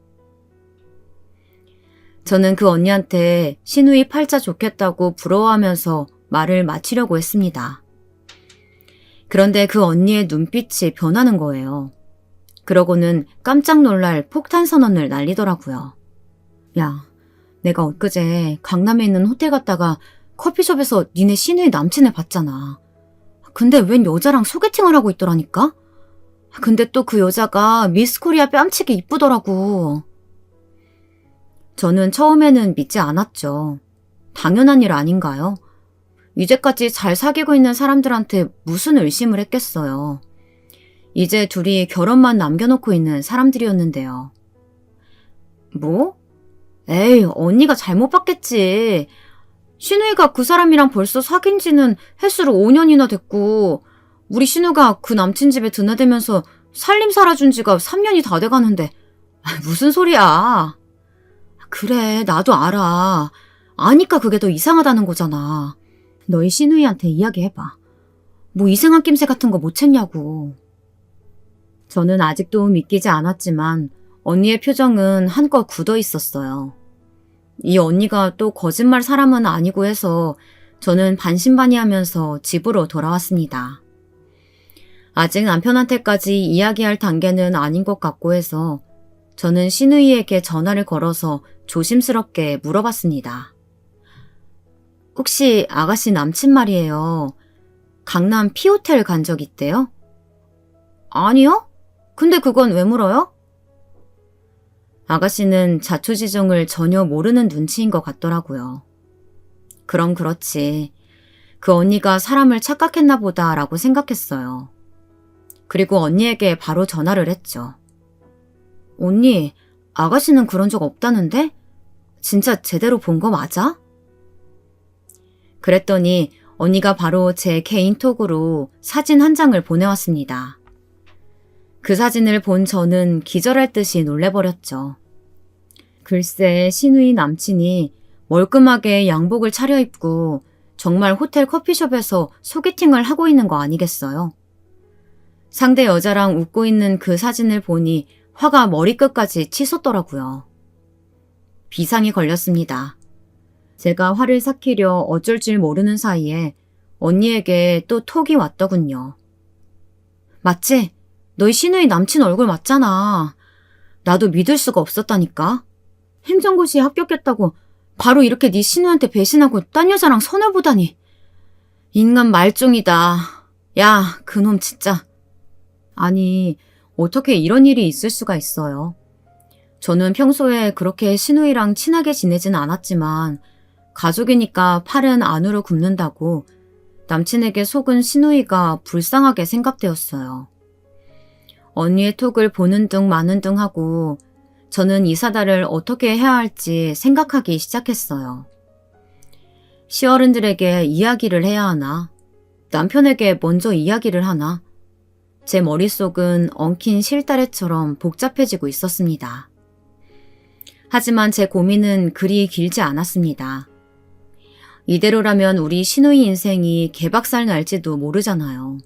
저는 그 언니한테 신우이 팔자 좋겠다고 부러워하면서 말을 마치려고 했습니다. 그런데 그 언니의 눈빛이 변하는 거예요. 그러고는 깜짝 놀랄 폭탄 선언을 날리더라고요. 야, 내가 엊그제 강남에 있는 호텔 갔다가 커피숍에서 니네 신우이 남친을 봤잖아. 근데 웬 여자랑 소개팅을 하고 있더라니까? 근데 또 그 여자가 미스 코리아 뺨치게 이쁘더라고. 저는 처음에는 믿지 않았죠. 당연한 일 아닌가요? 이제까지 잘 사귀고 있는 사람들한테 무슨 의심을 했겠어요. 이제 둘이 결혼만 남겨놓고 있는 사람들이었는데요. 뭐? 에이, 언니가 잘못 봤겠지. 신우이가 그 사람이랑 벌써 사귄 지는 횟수로 5년이나 됐고 우리 신우가 그 남친 집에 드나들면서 살림 살아준 지가 3년이 다 돼가는데 무슨 소리야. 그래, 나도 알아. 아니까 그게 더 이상하다는 거잖아. 너희 신우이한테 이야기해봐. 뭐 이상한 낌새 같은 거 못 챘냐고. 저는 아직도 믿기지 않았지만 언니의 표정은 한껏 굳어 있었어요. 이 언니가 또 거짓말 사람은 아니고 해서 저는 반신반의하면서 집으로 돌아왔습니다. 아직 남편한테까지 이야기할 단계는 아닌 것 같고 해서 저는 신우이에게 전화를 걸어서 조심스럽게 물어봤습니다. 혹시 아가씨 남친 말이에요. 강남 P호텔 간 적 있대요? 아니요? 근데 그건 왜 물어요? 아가씨는 자초지종을 전혀 모르는 눈치인 것 같더라고요. 그럼 그렇지. 그 언니가 사람을 착각했나 보다라고 생각했어요. 그리고 언니에게 바로 전화를 했죠. 언니, 아가씨는 그런 적 없다는데? 진짜 제대로 본 거 맞아? 그랬더니 언니가 바로 제 개인톡으로 사진 한 장을 보내왔습니다. 그 사진을 본 저는 기절할 듯이 놀래버렸죠. 글쎄 신우이 남친이 멀끔하게 양복을 차려입고 정말 호텔 커피숍에서 소개팅을 하고 있는 거 아니겠어요? 상대 여자랑 웃고 있는 그 사진을 보니 화가 머리끝까지 치솟더라고요. 비상이 걸렸습니다. 제가 화를 삭히려 어쩔 줄 모르는 사이에 언니에게 또 톡이 왔더군요. 맞지? 너희 신우이 남친 얼굴 맞잖아. 나도 믿을 수가 없었다니까. 행정고시에 합격했다고 바로 이렇게 네 신우한테 배신하고 딴 여자랑 손을 보다니. 인간 말종이다. 야, 그놈 진짜. 아니, 어떻게 이런 일이 있을 수가 있어요. 저는 평소에 그렇게 신우이랑 친하게 지내진 않았지만 가족이니까 팔은 안으로 굽는다고 남친에게 속은 신우이가 불쌍하게 생각되었어요. 언니의 톡을 보는 둥 마는 둥 하고 저는 이 사달을 어떻게 해야 할지 생각하기 시작했어요. 시어른들에게 이야기를 해야 하나? 남편에게 먼저 이야기를 하나? 제 머릿속은 엉킨 실타래처럼 복잡해지고 있었습니다. 하지만 제 고민은 그리 길지 않았습니다. 이대로라면 우리 신우이 인생이 개박살 날지도 모르잖아요.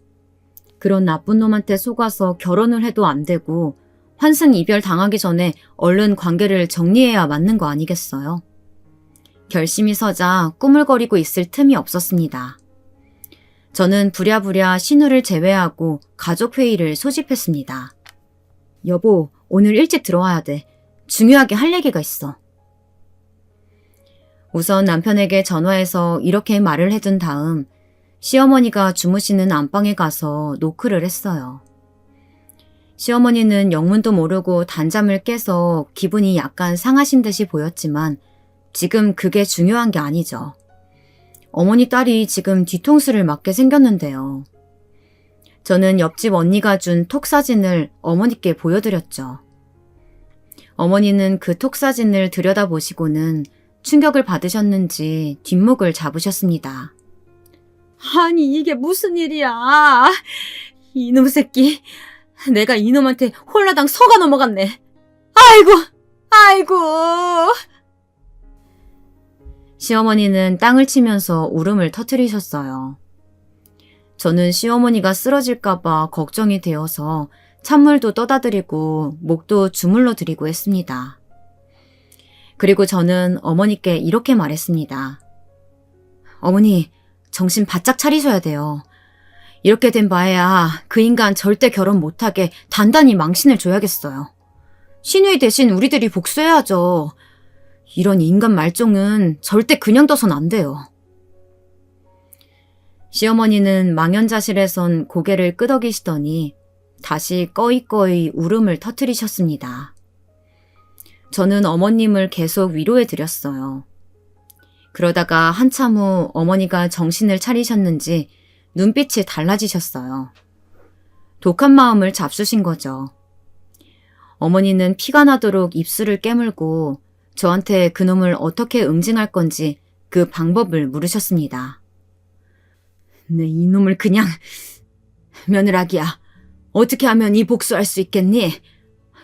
그런 나쁜 놈한테 속아서 결혼을 해도 안 되고 환승이별 당하기 전에 얼른 관계를 정리해야 맞는 거 아니겠어요? 결심이 서자 꾸물거리고 있을 틈이 없었습니다. 저는 부랴부랴 신우를 제외하고 가족회의를 소집했습니다. 여보, 오늘 일찍 들어와야 돼. 중요하게 할 얘기가 있어. 우선 남편에게 전화해서 이렇게 말을 해둔 다음 시어머니가 주무시는 안방에 가서 노크를 했어요. 시어머니는 영문도 모르고 단잠을 깨서 기분이 약간 상하신 듯이 보였지만 지금 그게 중요한 게 아니죠. 어머니 딸이 지금 뒤통수를 맞게 생겼는데요. 저는 옆집 언니가 준 톡 사진을 어머니께 보여드렸죠. 어머니는 그 톡 사진을 들여다보시고는 충격을 받으셨는지 뒷목을 잡으셨습니다. 아니 이게 무슨 일이야. 이놈 새끼. 내가 이놈한테 홀라당 속아 넘어갔네. 아이고. 시어머니는 땅을 치면서 울음을 터뜨리셨어요. 저는 시어머니가 쓰러질까봐 걱정이 되어서 찬물도 떠다 드리고 목도 주물러 드리고 했습니다. 그리고 저는 어머니께 이렇게 말했습니다. 어머니, 정신 바짝 차리셔야 돼요. 이렇게 된 바에야 그 인간 절대 결혼 못하게 단단히 망신을 줘야겠어요. 신우이 대신 우리들이 복수해야죠. 이런 인간 말종은 절대 그냥 둬선 안 돼요. 시어머니는 망연자실에선 고개를 끄덕이시더니 다시 꺼이꺼이 울음을 터뜨리셨습니다. 저는 어머님을 계속 위로해드렸어요. 그러다가 한참 후 어머니가 정신을 차리셨는지 눈빛이 달라지셨어요. 독한 마음을 잡수신 거죠. 어머니는 피가 나도록 입술을 깨물고 저한테 그놈을 어떻게 응징할 건지 그 방법을 물으셨습니다. 네, 이놈을 그냥... 며느라기야, 어떻게 하면 이 복수할 수 있겠니?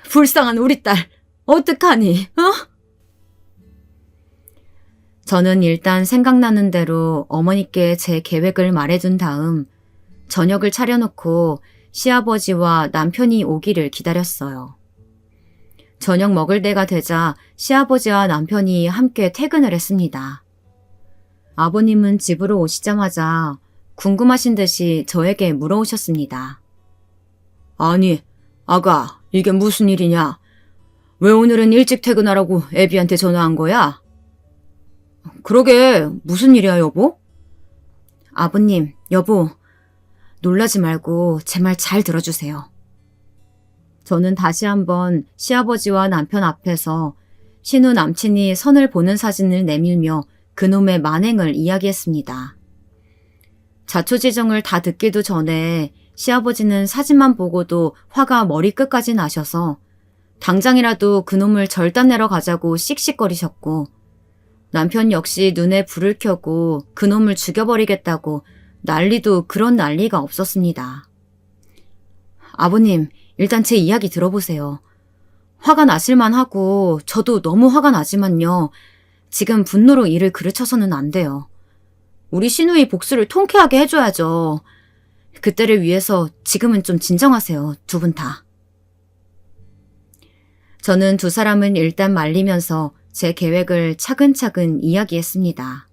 불쌍한 우리 딸, 어떡하니, 어? 저는 일단 생각나는 대로 어머니께 제 계획을 말해둔 다음 저녁을 차려놓고 시아버지와 남편이 오기를 기다렸어요. 저녁 먹을 때가 되자 시아버지와 남편이 함께 퇴근을 했습니다. 아버님은 집으로 오시자마자 궁금하신 듯이 저에게 물어오셨습니다. 아니, 아가, 이게 무슨 일이냐? 왜 오늘은 일찍 퇴근하라고 애비한테 전화한 거야? 그러게, 무슨 일이야, 여보? 아버님, 여보, 놀라지 말고 제 말 잘 들어주세요. 저는 다시 한번 시아버지와 남편 앞에서 신우 남친이 선을 보는 사진을 내밀며 그놈의 만행을 이야기했습니다. 자초지정을 다 듣기도 전에 시아버지는 사진만 보고도 화가 머리끝까지 나셔서 당장이라도 그놈을 절단내러 가자고 씩씩거리셨고, 남편 역시 눈에 불을 켜고 그놈을 죽여버리겠다고 난리도 그런 난리가 없었습니다. 아버님, 일단 제 이야기 들어보세요. 화가 나실만 하고 저도 너무 화가 나지만요. 지금 분노로 일을 그르쳐서는 안 돼요. 우리 시누이 복수를 통쾌하게 해줘야죠. 그때를 위해서 지금은 좀 진정하세요, 두 분 다. 저는 두 사람은 일단 말리면서 제 계획을 차근차근 이야기했습니다.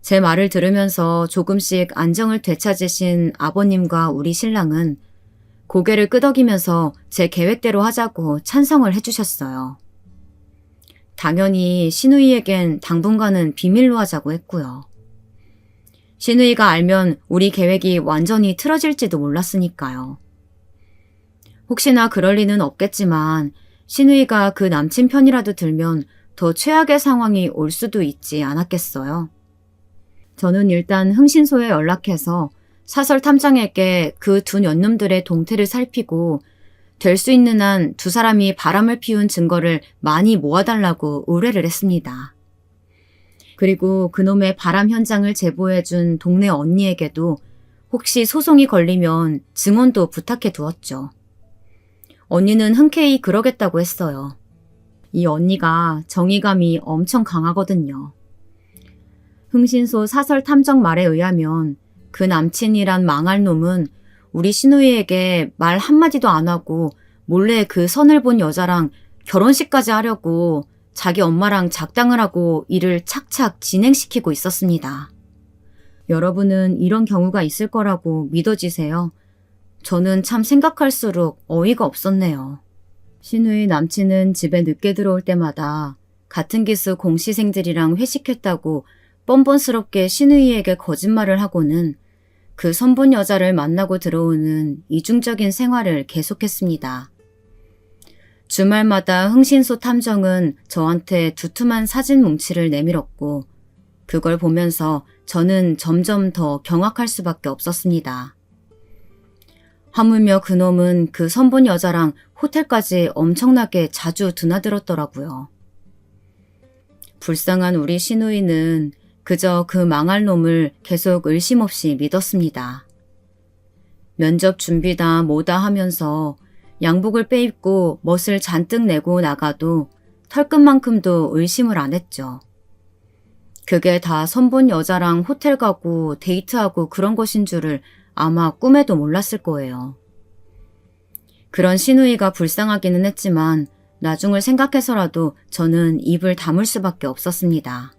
제 말을 들으면서 조금씩 안정을 되찾으신 아버님과 우리 신랑은 고개를 끄덕이면서 제 계획대로 하자고 찬성을 해주셨어요. 당연히 시누이에겐 당분간은 비밀로 하자고 했고요. 시누이가 알면 우리 계획이 완전히 틀어질지도 몰랐으니까요. 혹시나 그럴 리는 없겠지만 시누이가 그 남친 편이라도 들면 더 최악의 상황이 올 수도 있지 않았겠어요. 저는 일단 흥신소에 연락해서 사설 탐정에게 그 두 년놈들의 동태를 살피고 될 수 있는 한 두 사람이 바람을 피운 증거를 많이 모아달라고 의뢰를 했습니다. 그리고 그놈의 바람 현장을 제보해준 동네 언니에게도 혹시 소송이 걸리면 증언도 부탁해 두었죠. 언니는 흔쾌히 그러겠다고 했어요. 이 언니가 정의감이 엄청 강하거든요. 흥신소 사설 탐정 말에 의하면 그 남친이란 망할 놈은 우리 시누이에게 말 한마디도 안 하고 몰래 그 선을 본 여자랑 결혼식까지 하려고 자기 엄마랑 작당을 하고 일을 착착 진행시키고 있었습니다. 여러분은 이런 경우가 있을 거라고 믿어지세요? 저는 참 생각할수록 어이가 없었네요. 시누이 남친은 집에 늦게 들어올 때마다 같은 기수 공시생들이랑 회식했다고 뻔뻔스럽게 시누이에게 거짓말을 하고는 그 선본 여자를 만나고 들어오는 이중적인 생활을 계속했습니다. 주말마다 흥신소 탐정은 저한테 두툼한 사진 뭉치를 내밀었고 그걸 보면서 저는 점점 더 경악할 수밖에 없었습니다. 하물며 그놈은 그 선본 여자랑 호텔까지 엄청나게 자주 드나들었더라고요. 불쌍한 우리 시누이는 그저 그 망할 놈을 계속 의심 없이 믿었습니다. 면접 준비다 뭐다 하면서 양복을 빼입고 멋을 잔뜩 내고 나가도 털끝만큼도 의심을 안 했죠. 그게 다 선본 여자랑 호텔 가고 데이트하고 그런 것인 줄을 아마 꿈에도 몰랐을 거예요. 그런 시누이가 불쌍하기는 했지만 나중을 생각해서라도 저는 입을 다물 수밖에 없었습니다.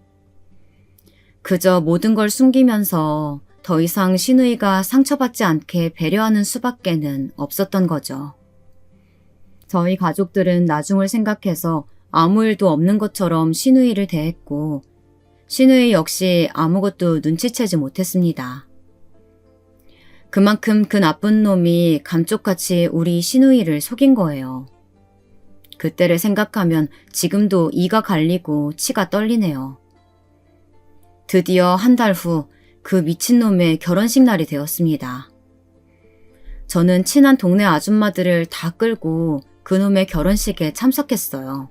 그저 모든 걸 숨기면서 더 이상 시누이가 상처받지 않게 배려하는 수밖에는 없었던 거죠. 저희 가족들은 나중을 생각해서 아무 일도 없는 것처럼 시누이를 대했고 시누이 역시 아무것도 눈치채지 못했습니다. 그만큼 그 나쁜 놈이 감쪽같이 우리 시누이를 속인 거예요. 그때를 생각하면 지금도 이가 갈리고 치가 떨리네요. 드디어 한 달 후 그 미친놈의 결혼식 날이 되었습니다. 저는 친한 동네 아줌마들을 다 끌고 그놈의 결혼식에 참석했어요.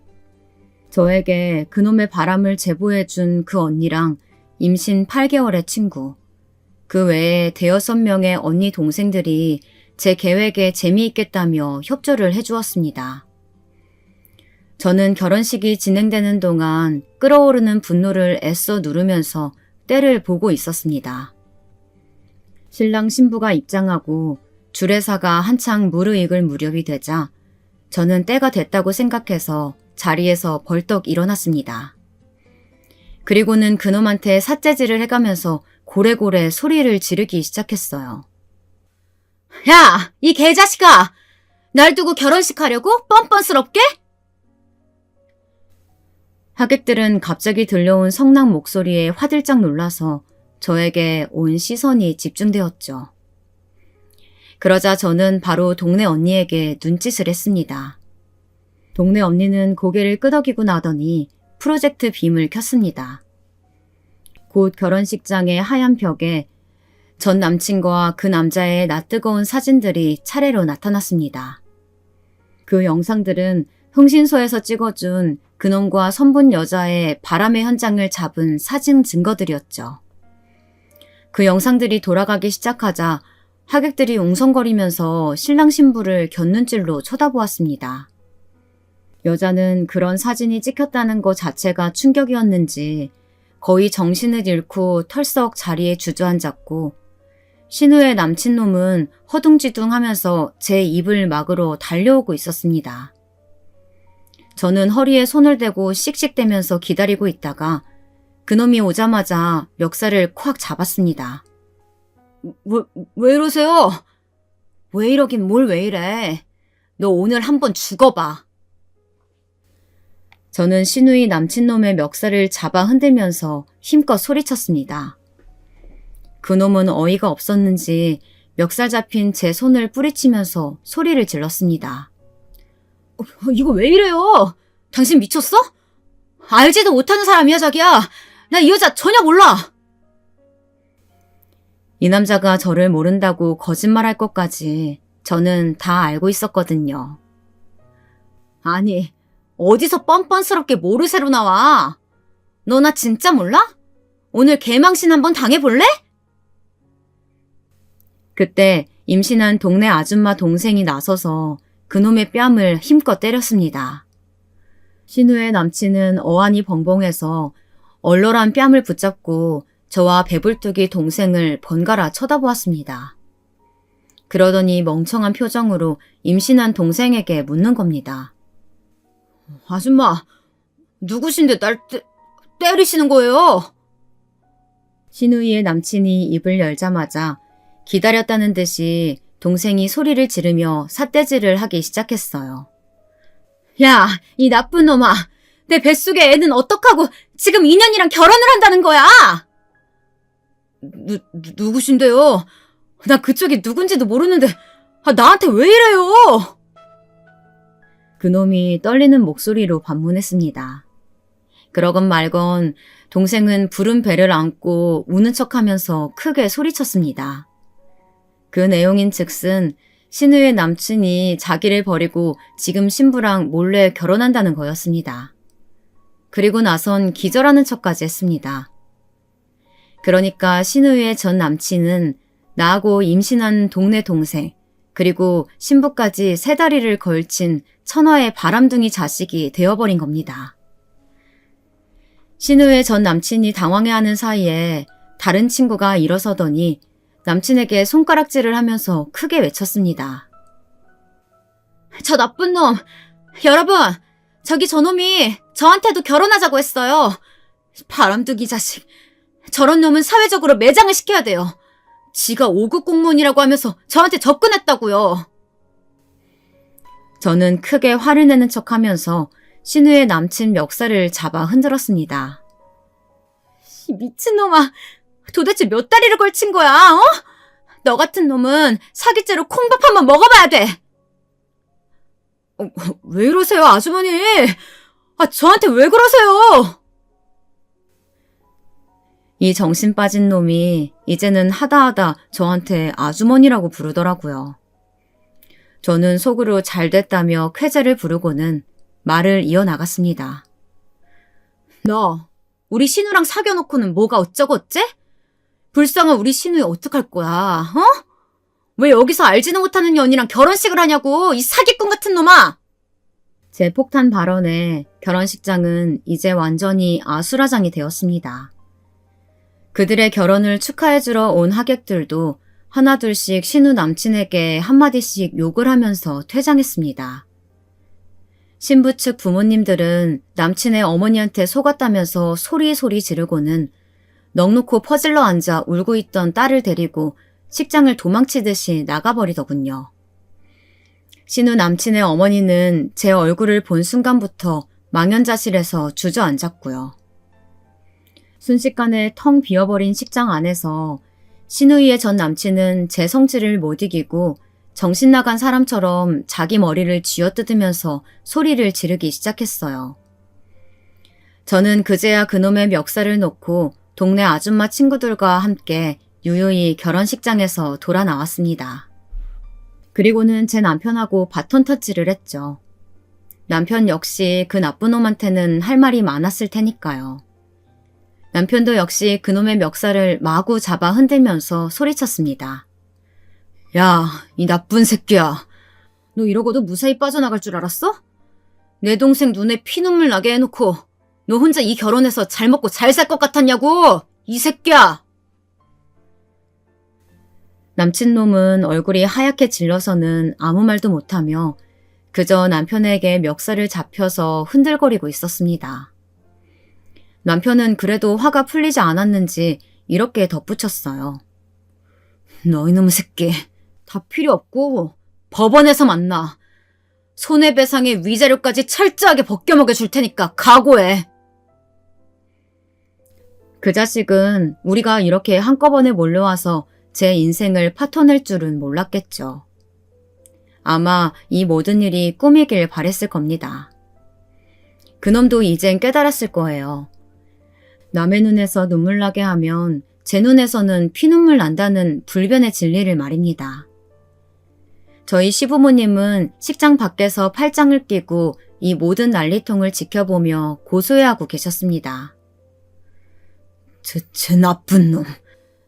저에게 그놈의 바람을 제보해준 그 언니랑 임신 8개월의 친구, 그 외에 5-6명의 언니 동생들이 제 계획에 재미있겠다며 협조를 해주었습니다. 저는 결혼식이 진행되는 동안 끓어오르는 분노를 애써 누르면서 때를 보고 있었습니다. 신랑 신부가 입장하고 주례사가 한창 무르익을 무렵이 되자 저는 때가 됐다고 생각해서 자리에서 벌떡 일어났습니다. 그리고는 그놈한테 삿재질을 해가면서 고래고래 소리를 지르기 시작했어요. 야! 이 개자식아! 날 두고 결혼식 하려고? 뻔뻔스럽게? 하객들은 갑자기 들려온 성난 목소리에 화들짝 놀라서 저에게 온 시선이 집중되었죠. 그러자 저는 바로 동네 언니에게 눈짓을 했습니다. 동네 언니는 고개를 끄덕이고 나더니 프로젝트 빔을 켰습니다. 곧 결혼식장의 하얀 벽에 전 남친과 그 남자의 낯뜨거운 사진들이 차례로 나타났습니다. 그 영상들은 흥신소에서 찍어준 그놈과 선본 여자의 바람의 현장을 잡은 사진 증거들이었죠. 그 영상들이 돌아가기 시작하자 하객들이 웅성거리면서 신랑 신부를 곁눈질로 쳐다보았습니다. 여자는 그런 사진이 찍혔다는 것 자체가 충격이었는지 거의 정신을 잃고 털썩 자리에 주저앉았고 신우의 남친놈은 허둥지둥하면서 제 입을 막으러 달려오고 있었습니다. 저는 허리에 손을 대고 씩씩대면서 기다리고 있다가 그놈이 오자마자 멱살을 콱 잡았습니다. 왜 이러세요? 왜 이러긴 뭘 왜 이래? 너 오늘 한번 죽어봐. 저는 신우이 남친놈의 멱살을 잡아 흔들면서 힘껏 소리쳤습니다. 그놈은 어이가 없었는지 멱살 잡힌 제 손을 뿌리치면서 소리를 질렀습니다. 이거 왜 이래요? 당신 미쳤어? 알지도 못하는 사람이야, 자기야. 나 이 여자 전혀 몰라. 이 남자가 저를 모른다고 거짓말할 것까지 저는 다 알고 있었거든요. 아니, 어디서 뻔뻔스럽게 모르쇠로 나와? 너 나 진짜 몰라? 오늘 개망신 한번 당해볼래? 그때 임신한 동네 아줌마 동생이 나서서 그놈의 뺨을 힘껏 때렸습니다. 신우의 남친은 어안이 벙벙해서 얼얼한 뺨을 붙잡고 저와 배불뚝이 동생을 번갈아 쳐다보았습니다. 그러더니 멍청한 표정으로 임신한 동생에게 묻는 겁니다. 아줌마, 누구신데 날 때리시는 거예요? 신우이의 남친이 입을 열자마자 기다렸다는 듯이 동생이 소리를 지르며 삿대질을 하기 시작했어요. 야, 이 나쁜 놈아. 내 뱃속의 애는 어떡하고 지금 인연이랑 결혼을 한다는 거야? 누구신데요? 나 그쪽이 누군지도 모르는데 나한테 왜 이래요? 그놈이 떨리는 목소리로 반문했습니다. 그러건 말건 동생은 부른 배를 안고 우는 척하면서 크게 소리쳤습니다. 그 내용인 즉슨 신우의 남친이 자기를 버리고 지금 신부랑 몰래 결혼한다는 거였습니다. 그리고 나선 기절하는 척까지 했습니다. 그러니까 신우의 전 남친은 나하고 임신한 동네 동생 그리고 신부까지 세 다리를 걸친 천하의 바람둥이 자식이 되어버린 겁니다. 신우의 전 남친이 당황해하는 사이에 다른 친구가 일어서더니 남친에게 손가락질을 하면서 크게 외쳤습니다. 저 나쁜 놈! 여러분! 저기 저놈이 저한테도 결혼하자고 했어요. 바람둥이 자식. 저런 놈은 사회적으로 매장을 시켜야 돼요. 지가 5급 공무원이라고 하면서 저한테 접근했다고요. 저는 크게 화를 내는 척하면서 신우의 남친 멱살을 잡아 흔들었습니다. 미친놈아. 도대체 몇 다리를 걸친 거야, 어? 너 같은 놈은 사기죄로 콩밥 한번 먹어봐야 돼. 왜 이러세요, 아주머니? 저한테 왜 그러세요? 이 정신 빠진 놈이 이제는 하다하다 저한테 아주머니라고 부르더라고요. 저는 속으로 잘됐다며 쾌재를 부르고는 말을 이어나갔습니다. 너, 우리 신우랑 사귀어놓고는 뭐가 어쩌고어째? 불쌍한 우리 신우이 어떡할 거야, 어? 왜 여기서 알지도 못하는 년이랑 결혼식을 하냐고, 이 사기꾼 같은 놈아! 제 폭탄 발언에 결혼식장은 이제 완전히 아수라장이 되었습니다. 그들의 결혼을 축하해주러 온 하객들도 하나둘씩 신우 남친에게 한마디씩 욕을 하면서 퇴장했습니다. 신부 측 부모님들은 남친의 어머니한테 속았다면서 소리소리 지르고는 넋놓고 퍼질러 앉아 울고 있던 딸을 데리고 식장을 도망치듯이 나가버리더군요. 신우 남친의 어머니는 제 얼굴을 본 순간부터 망연자실해서 주저앉았고요. 순식간에 텅 비어버린 식장 안에서 신우이의 전 남친은 제 성질을 못 이기고 정신 나간 사람처럼 자기 머리를 쥐어뜯으면서 소리를 지르기 시작했어요. 저는 그제야 그놈의 멱살을 놓고 동네 아줌마 친구들과 함께 유유히 결혼식장에서 돌아 나왔습니다. 그리고는 제 남편하고 바톤 터치를 했죠. 남편 역시 그 나쁜 놈한테는 할 말이 많았을 테니까요. 남편도 역시 그놈의 멱살을 마구 잡아 흔들면서 소리쳤습니다. 야, 이 나쁜 새끼야. 너 이러고도 무사히 빠져나갈 줄 알았어? 내 동생 눈에 피눈물 나게 해놓고 너 혼자 이 결혼해서 잘 먹고 잘 살 것 같았냐고! 이 새끼야! 남친놈은 얼굴이 하얗게 질려서는 아무 말도 못하며 그저 남편에게 멱살을 잡혀서 흔들거리고 있었습니다. 남편은 그래도 화가 풀리지 않았는지 이렇게 덧붙였어요. 너 이놈의 새끼, 다 필요 없고 법원에서 만나. 손해배상의 위자료까지 철저하게 벗겨먹여 줄 테니까 각오해. 그 자식은 우리가 이렇게 한꺼번에 몰려와서 제 인생을 파토낼 줄은 몰랐겠죠. 아마 이 모든 일이 꿈이길 바랬을 겁니다. 그놈도 이젠 깨달았을 거예요. 남의 눈에서 눈물 나게 하면 제 눈에서는 피눈물 난다는 불변의 진리를 말입니다. 저희 시부모님은 식장 밖에서 팔짱을 끼고 이 모든 난리통을 지켜보며 고소해하고 계셨습니다. 저 나쁜 놈.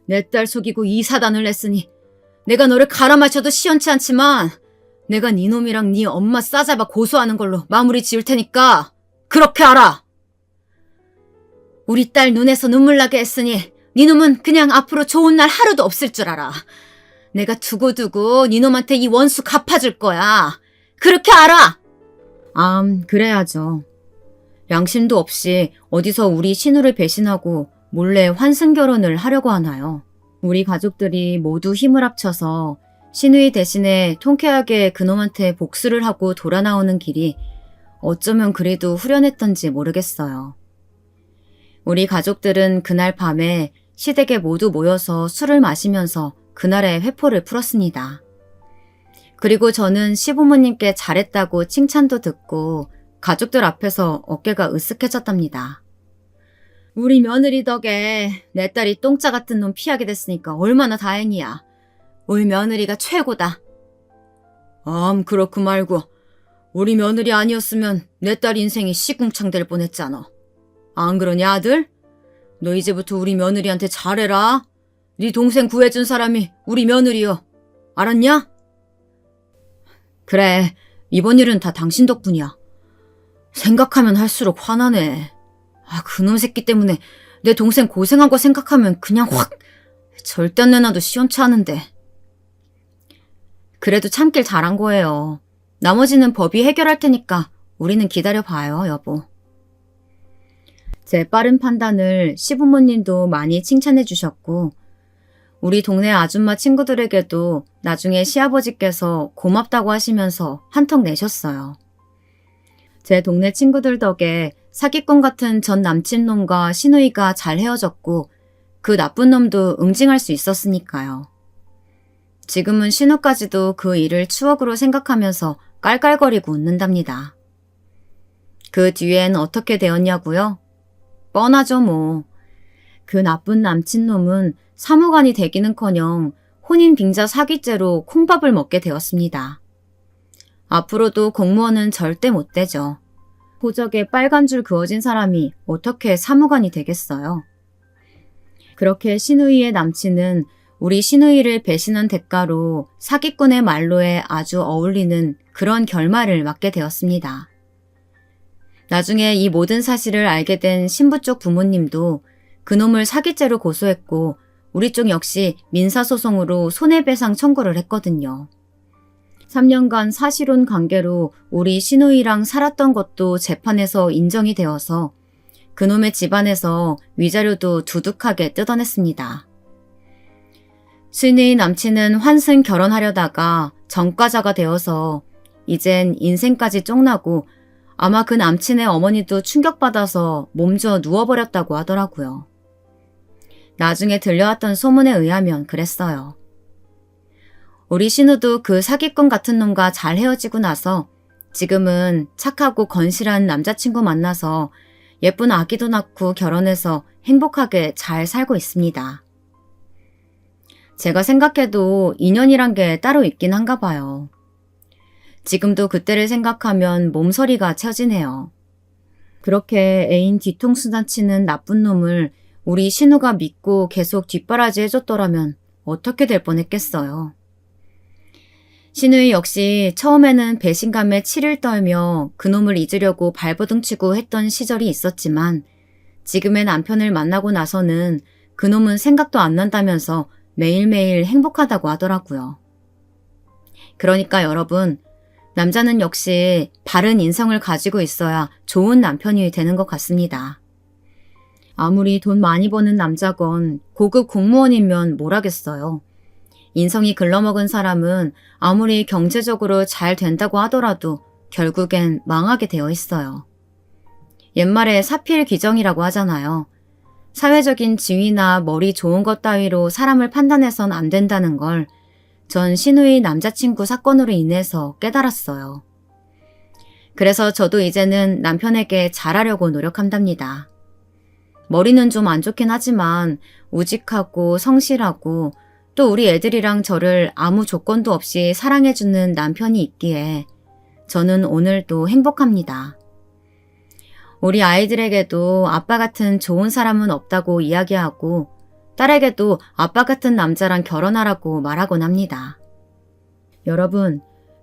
내 딸 속이고 이 사단을 냈으니 내가 너를 갈아 마셔도 시원치 않지만 내가 네 놈이랑 네 엄마 싸잡아 고소하는 걸로 마무리 지을 테니까 그렇게 알아. 우리 딸 눈에서 눈물 나게 했으니 네 놈은 그냥 앞으로 좋은 날 하루도 없을 줄 알아. 내가 두고두고 네 놈한테 이 원수 갚아줄 거야. 그렇게 알아. 그래야죠. 양심도 없이 어디서 우리 신우를 배신하고 몰래 환승결혼을 하려고 하나요? 우리 가족들이 모두 힘을 합쳐서 신우이 대신에 통쾌하게 그놈한테 복수를 하고 돌아 나오는 길이 어쩌면 그래도 후련했던지 모르겠어요. 우리 가족들은 그날 밤에 시댁에 모두 모여서 술을 마시면서 그날의 회포를 풀었습니다. 그리고 저는 시부모님께 잘했다고 칭찬도 듣고 가족들 앞에서 어깨가 으쓱해졌답니다. 우리 며느리 덕에 내 딸이 똥자 같은 놈 피하게 됐으니까 얼마나 다행이야. 우리 며느리가 최고다. 그렇고 말고 우리 며느리 아니었으면 내 딸 인생이 시궁창 될 뻔했잖아. 안 그러냐 아들? 너 이제부터 우리 며느리한테 잘해라. 네 동생 구해준 사람이 우리 며느리여. 알았냐? 그래, 이번 일은 다 당신 덕분이야. 생각하면 할수록 화나네. 그놈 새끼 때문에 내 동생 고생한 거 생각하면 그냥 확 절대 안 내놔도 시원치 않은데. 그래도 참길 잘한 거예요. 나머지는 법이 해결할 테니까 우리는 기다려봐요, 여보. 제 빠른 판단을 시부모님도 많이 칭찬해 주셨고 우리 동네 아줌마 친구들에게도 나중에 시아버지께서 고맙다고 하시면서 한턱 내셨어요. 제 동네 친구들 덕에 사기꾼 같은 전 남친놈과 시누이가 잘 헤어졌고 그 나쁜 놈도 응징할 수 있었으니까요. 지금은 신우까지도 그 일을 추억으로 생각하면서 깔깔거리고 웃는답니다. 그 뒤엔 어떻게 되었냐고요? 뻔하죠 뭐. 그 나쁜 남친놈은 사무관이 되기는커녕 혼인 빙자 사기죄로 콩밥을 먹게 되었습니다. 앞으로도 공무원은 절대 못 되죠. 호적에 빨간 줄 그어진 사람이 어떻게 사무관이 되겠어요? 그렇게 시누이의 남친은 우리 시누이를 배신한 대가로 사기꾼의 말로에 아주 어울리는 그런 결말을 맞게 되었습니다. 나중에 이 모든 사실을 알게 된 신부 쪽 부모님도 그놈을 사기죄로 고소했고 우리 쪽 역시 민사소송으로 손해배상 청구를 했거든요. 3년간 사실혼 관계로 우리 시누이랑 살았던 것도 재판에서 인정이 되어서 그놈의 집안에서 위자료도 두둑하게 뜯어냈습니다. 시누이 남친은 환승 결혼하려다가 전과자가 되어서 이젠 인생까지 쫑나고 아마 그 남친의 어머니도 충격받아서 몸져 누워버렸다고 하더라고요. 나중에 들려왔던 소문에 의하면 그랬어요. 우리 신우도 그 사기꾼 같은 놈과 잘 헤어지고 나서 지금은 착하고 건실한 남자친구 만나서 예쁜 아기도 낳고 결혼해서 행복하게 잘 살고 있습니다. 제가 생각해도 인연이란 게 따로 있긴 한가 봐요. 지금도 그때를 생각하면 몸서리가 쳐지네요. 그렇게 애인 뒤통수 다치는 나쁜 놈을 우리 신우가 믿고 계속 뒷바라지 해줬더라면 어떻게 될 뻔했겠어요. 신우이 역시 처음에는 배신감에 치를 떨며 그놈을 잊으려고 발버둥치고 했던 시절이 있었지만 지금의 남편을 만나고 나서는 그놈은 생각도 안 난다면서 매일매일 행복하다고 하더라고요. 그러니까 여러분, 남자는 역시 바른 인성을 가지고 있어야 좋은 남편이 되는 것 같습니다. 아무리 돈 많이 버는 남자건 고급 공무원이면 뭘 하겠어요. 인성이 글러먹은 사람은 아무리 경제적으로 잘 된다고 하더라도 결국엔 망하게 되어 있어요. 옛말에 사필귀정이라고 하잖아요. 사회적인 지위나 머리 좋은 것 따위로 사람을 판단해선 안 된다는 걸 전 신우이 남자친구 사건으로 인해서 깨달았어요. 그래서 저도 이제는 남편에게 잘하려고 노력한답니다. 머리는 좀 안 좋긴 하지만 우직하고 성실하고 또 우리 애들이랑 저를 아무 조건도 없이 사랑해주는 남편이 있기에 저는 오늘도 행복합니다. 우리 아이들에게도 아빠 같은 좋은 사람은 없다고 이야기하고 딸에게도 아빠 같은 남자랑 결혼하라고 말하곤 합니다.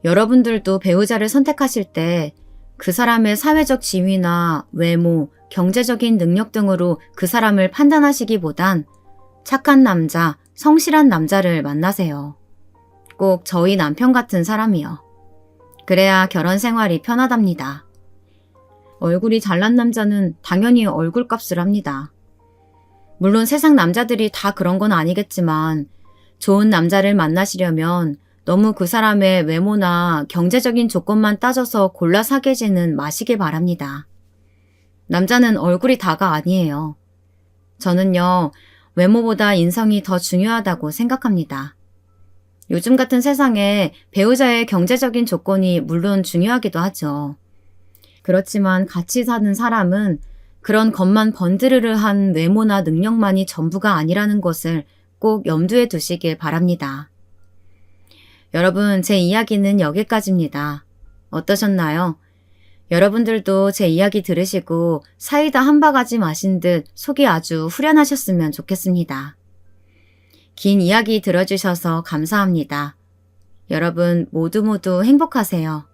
여러분들도 배우자를 선택하실 때 그 사람의 사회적 지위나 외모, 경제적인 능력 등으로 그 사람을 판단하시기보단 착한 남자, 성실한 남자를 만나세요. 꼭 저희 남편 같은 사람이요. 그래야 결혼 생활이 편하답니다. 얼굴이 잘난 남자는 당연히 얼굴값을 합니다. 물론 세상 남자들이 다 그런 건 아니겠지만 좋은 남자를 만나시려면 너무 그 사람의 외모나 경제적인 조건만 따져서 골라 사귀지는 마시길 바랍니다. 남자는 얼굴이 다가 아니에요. 저는요, 외모보다 인성이 더 중요하다고 생각합니다. 요즘 같은 세상에 배우자의 경제적인 조건이 물론 중요하기도 하죠. 그렇지만 같이 사는 사람은 그런 것만 번드르르한 외모나 능력만이 전부가 아니라는 것을 꼭 염두에 두시길 바랍니다. 여러분, 제 이야기는 여기까지입니다. 어떠셨나요? 여러분들도 제 이야기 들으시고 사이다 한 바가지 마신 듯 속이 아주 후련하셨으면 좋겠습니다. 긴 이야기 들어주셔서 감사합니다. 여러분 모두 행복하세요.